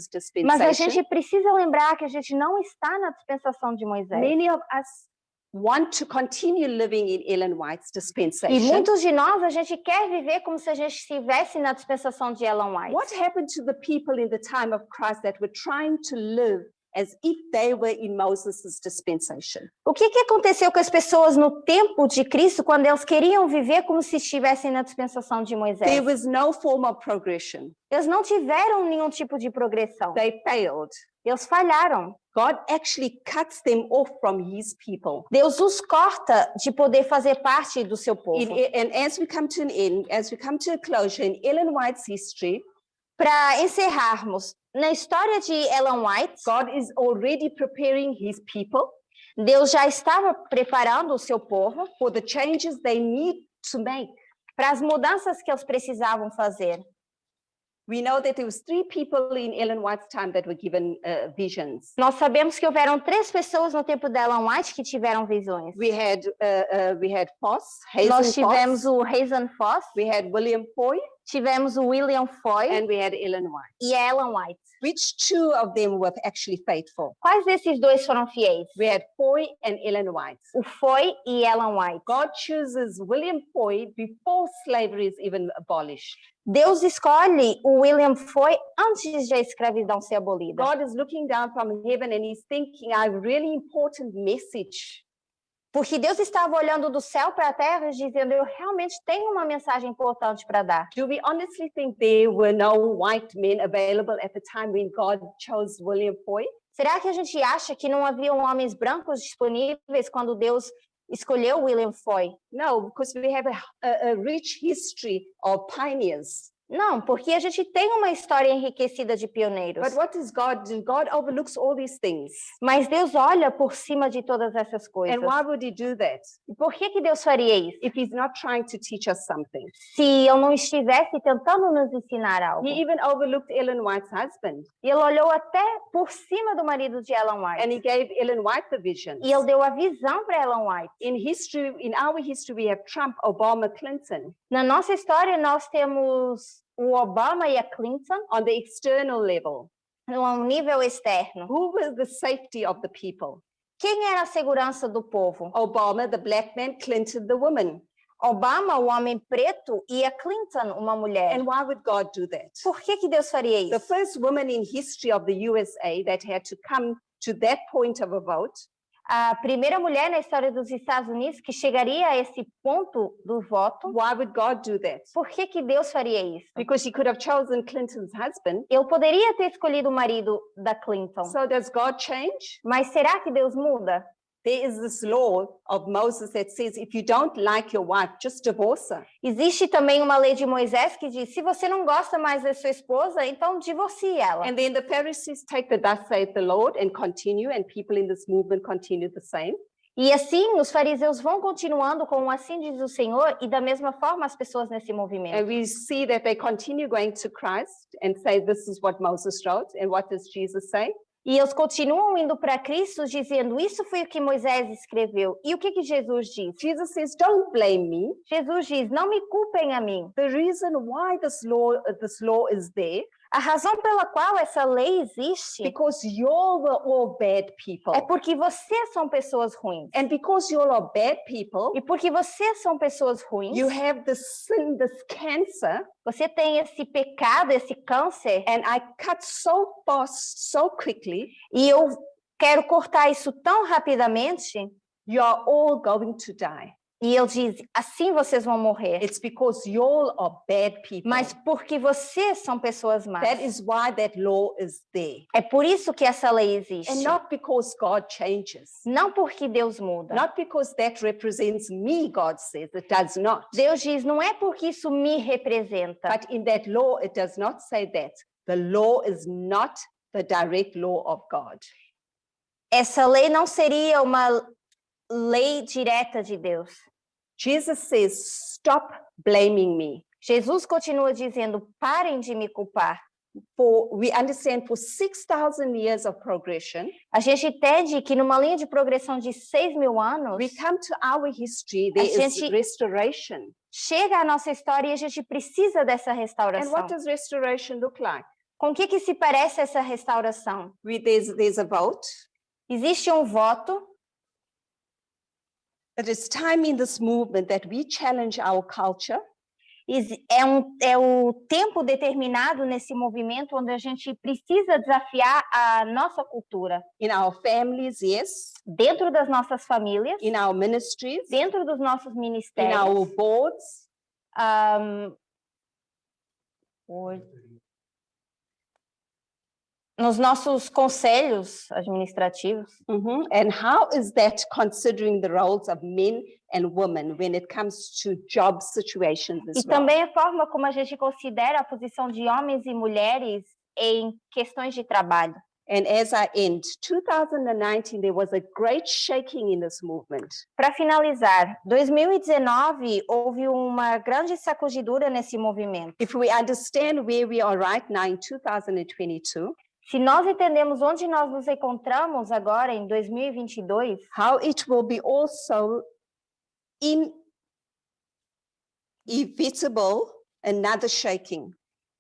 mas a dispensation. gente precisa lembrar que a gente não está na dispensação de Moisés. Many of us want to continue living in Ellen White's E dispensation. muitos de nós, a gente quer viver como se a gente estivesse na dispensação de Ellen White. What happened to the people in the time of Christ that were trying to live as if they were in Moses' dispensation? O que aconteceu com as pessoas no tempo de Cristo quando eles queriam viver como se estivessem na dispensação de Moisés? There was no form of progression. Eles não tiveram nenhum tipo de progressão. They failed. Eles falharam. God actually cuts them off from his people. Deus os corta de poder fazer parte do seu povo. And as we come to an end, as we come to a closure in Ellen White's history, Para encerrarmos, na história de Ellen White, God is already preparing his people Deus já estava preparando o seu povo for the changes they need to make. para as mudanças que eles precisavam fazer. We know that there was 3 people in Ellen White's time that were given visions. Nós sabemos que houveram 3 pessoas no tempo de Ellen White que tiveram visões. We had Foss, Nós Hazen tivemos Foss, o Hazen Foss, we had William Foy, tivemos o William Foy and we had Ellen White. e a Ellen White. Which 2 of them were actually faithful? Quais desses dois foram fiéis? We had Foy and Ellen White. O Foy e Ellen White. God chooses William Foy before slavery is even abolished. Deus escolhe o William Foy antes de a escravidão ser abolida. God is looking down from heaven and he's thinking, I have a really important message. Porque Deus estava olhando do céu para a terra e dizendo, eu realmente tenho uma mensagem importante para dar. Do we honestly think there were no white men available at the time when God chose William Foy? Será que a gente acha que não haviam homens brancos disponíveis quando Deus escolheu William Foy? No, because we have a rich history of pioneers. Não, porque a gente tem uma história enriquecida de pioneiros. But what does God do? God overlooks all these things. Mas Deus olha por cima de todas essas coisas. And why would he do that? E por que Deus faria isso? If he's not trying to teach us something. Se eu não estivesse tentando nos ensinar algo. He even overlooked Ellen White's husband. E ele olhou até por cima do marido de Ellen White. And he gave Ellen White the vision. E ele deu a visão para Ellen White. In our history, we have Trump, Obama, Clinton. Na nossa história, nós temos o Obama e a Clinton On the external level. no nível externo. Who was the safety of the people? Quem era a segurança do povo? Obama, the black man, Clinton, the woman. Obama, o homem preto, e a Clinton, uma mulher. And why would God do that? Por que Deus faria isso? The first woman in history of the USA that had to come to that point of a vote A primeira mulher na história dos Estados Unidos que chegaria a esse ponto do voto. why would God do that? Por que Deus faria isso? Because he could have chosen Clinton's husband. Eu poderia ter escolhido o marido da Clinton. So does God change? Mas será que Deus muda? There is this law of Moses that says if you don't like your wife, just divorce her. Existe também uma lei de Moisés que diz, se você não gosta mais da sua esposa, então divorcie ela. And then the Pharisees take the thus saith the Lord and continue, and people in this movement continue the same. E assim, os fariseus vão continuando com o assim diz o Senhor, e da mesma forma as pessoas nesse And movimento. we see that they continue going to Christ and say, this is what Moses wrote. And what does Jesus say? E eles continuam indo para Cristo dizendo, isso foi o que Moisés escreveu. E o que Jesus diz? Jesus says, don't blame me. Jesus diz, não me culpem a mim. The reason why this law is there, A razão pela qual essa lei existe because you were all bad people. é porque vocês são pessoas ruins. And because you all are bad people, E porque vocês são pessoas ruins, you have this sin, this cancer, você tem esse pecado, esse câncer, and I cut so fast, so quickly, e eu quero cortar isso tão rapidamente, you are all going to die. e ele diz, assim vocês vão morrer. It's because you all are bad people. Mas porque vocês são pessoas más. That is why that law is there. É por isso que essa lei existe. And not because God changes. Não porque Deus muda. Not because that represents me, God says. It does not. Deus diz, não é porque isso me representa. But in that law, it does not say that. The law is not the direct law of God. Essa lei não seria uma lei direta de Deus. Jesus says, stop blaming me. Jesus continua dizendo, parem de me culpar. For we understand for 6,000 years of progression, A gente entende que numa linha de progressão de 6.000 anos, we come to our history, there is gente- restoration. chega a nossa história e a gente precisa dessa And restauração. what does restoration look like? Com o que se parece essa restauração? There's a vote. Existe um voto. It is time in this movement that we challenge our culture. É o tempo determinado nesse movimento onde a gente precisa desafiar a nossa cultura. In our families, yes. Dentro das nossas famílias, In our ministries. dentro dos nossos In ministérios. our boards. nos nossos conselhos administrativos. And how is that considering the roles of men and women when it comes to job situations as E well? também a forma como a gente considera a posição de homens e mulheres em questões de trabalho. And as I end, 2019, there was a great shaking in this movement. Para finalizar, 2019 houve uma grande sacudidura nesse movimento. If we understand where we are right now in 2022, Se nós entendemos onde nós nos encontramos agora em 2022, how it will be also inevitable another shaking,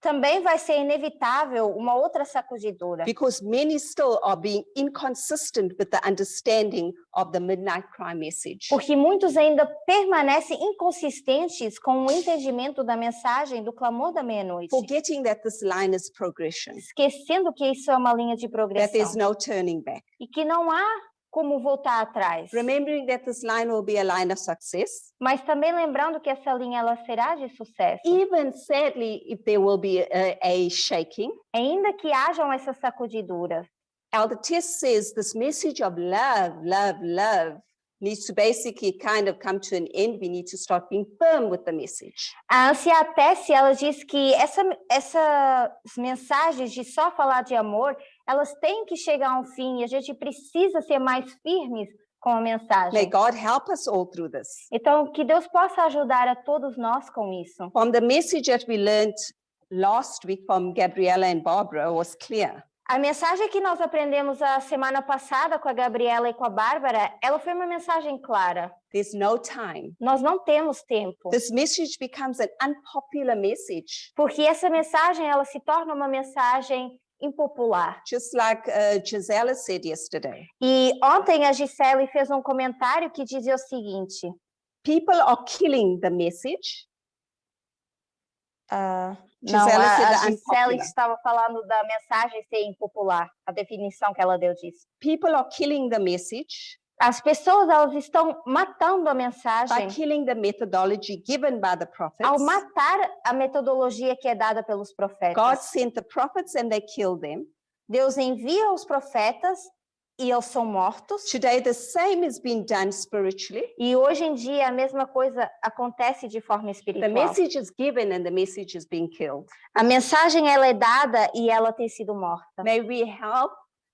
também vai ser inevitável uma outra sacudidura. because many still are being inconsistent with the understanding of the midnight cry message. Porque muitos ainda permanecem inconsistentes com o entendimento da mensagem do clamor da meia-noite, Forgetting that this line is progression, esquecendo que isso é uma linha de that progressão there's no turning back. e que não há como voltar atrás. Remembering that this line will be a line of success, Mas também lembrando que essa linha ela será de sucesso. even sadly, if there will be a shaking. Ainda que hajam essas sacudiduras. Elder Tess says this message of love, love, love needs to basically kind of come to an end. We need to start being firm with the message. A anciã Tessie, ela diz que essas mensagens de só falar de amor, elas têm que chegar a um fim e a gente precisa ser mais firmes com a May mensagem. God help us all through this. Então, que Deus possa ajudar a todos nós com isso. From the message that we learned last week from Gabriella and Barbara was clear. A mensagem que nós aprendemos a semana passada com a Gabriela e com a Bárbara, ela foi uma mensagem clara. There's no time. Nós não temos tempo. This message becomes an unpopular message, Porque essa mensagem, ela se torna uma mensagem impopular. just like Gisela said yesterday. E ontem a Gisele fez um comentário que dizia o seguinte: People are killing the message. não, Gisele a said Gisele unpopular. estava falando da mensagem ser impopular, a definição que ela deu disso. People are killing the message As pessoas, elas estão matando a by mensagem killing the methodology given by the prophets. ao matar a metodologia que é dada pelos God profetas. sent the prophets and they killed them. Deus envia os profetas e eles são mortos. Today, the same is being done spiritually. E hoje em dia a mesma coisa acontece de forma The espiritual. message is given and the message is being killed. A mensagem ela é dada e ela tem sido morta.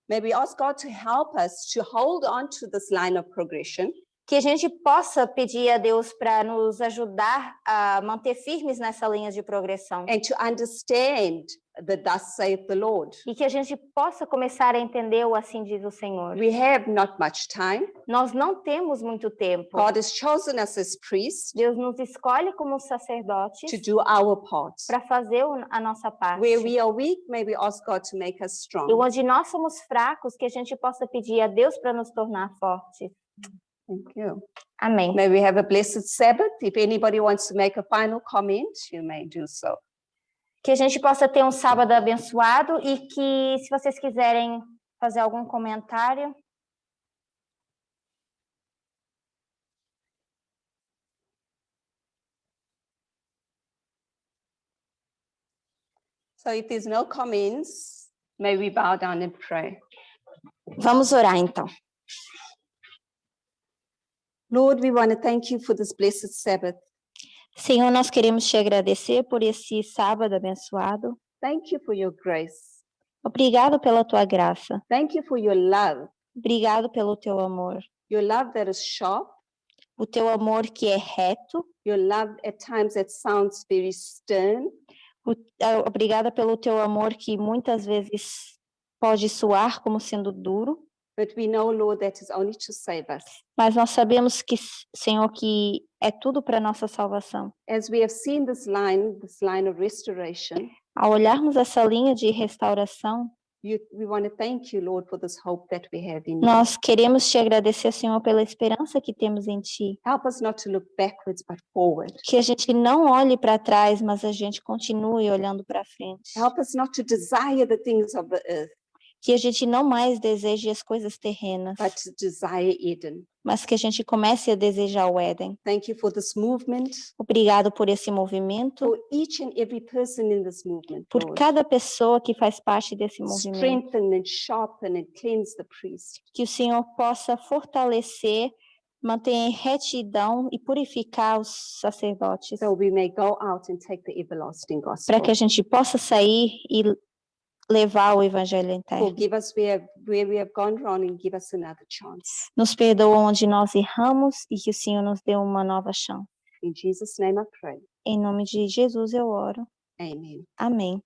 May we ask God to help us to hold on to this line of progression, Que a gente possa pedir a Deus para nos ajudar a manter firmes nessa linha de progressão. and to understand that thus saith the Lord. E que a gente possa começar a entender o assim diz o Senhor. We have not much time. Nós não temos muito tempo. God has chosen us as priests Deus nos escolhe como sacerdotes to do our part. para fazer a nossa parte. Where we are weak, may we ask God to make us E strong. onde nós somos fracos, que a gente possa pedir a Deus para nos tornar fortes. Thank you. Amém. May we have a blessed Sabbath. If anybody wants to make a final comment, you may do so. Que a gente possa ter um sábado abençoado e que, se vocês quiserem fazer algum comentário. So if there's no comments, may we bow down and pray. Vamos orar então. Lord, we want to thank you for this blessed Sabbath. Senhor, nós queremos te agradecer por esse sábado abençoado. Thank you for your grace. Obrigado pela tua graça. Thank you for your love, Obrigado pelo teu amor. your love that is sharp, O teu amor que é reto. your love at times that sounds very stern, Obrigada pelo teu amor que muitas vezes pode soar como sendo duro. but we know, Lord, that is only to save us. Mas nós sabemos que, Senhor, que é tudo para nossa salvação. As we have seen this line of restoration, Ao olharmos essa linha de restauração, we want to thank you, Lord, for this hope that we have in you. nós queremos te agradecer, Senhor, pela esperança que temos em Ti. Help us not to look backwards, but forward. Que a gente não olhe para trás, mas a gente continue olhando para frente. Help us not to desire the things of the earth, Que a gente não mais deseje as coisas terrenas, but to desire Eden. mas que a gente comece a desejar o Éden. Thank you for this movement, Obrigado por esse movimento, for each and every person in this movement, por Lord. cada pessoa que faz parte desse movimento. Strengthen and sharpen and cleanse the priest. Que o Senhor possa fortalecer, manter em retidão e purificar os sacerdotes, So we may go out and take the everlasting para gospel. que a gente possa sair e levar o evangelho eterno. Forgive us where we have gone wrong and give us another chance. Nos perdoa onde nós erramos e que o Senhor nos dê uma nova chance. In Jesus' name I pray. Em nome de Jesus eu oro. Amen. Amém.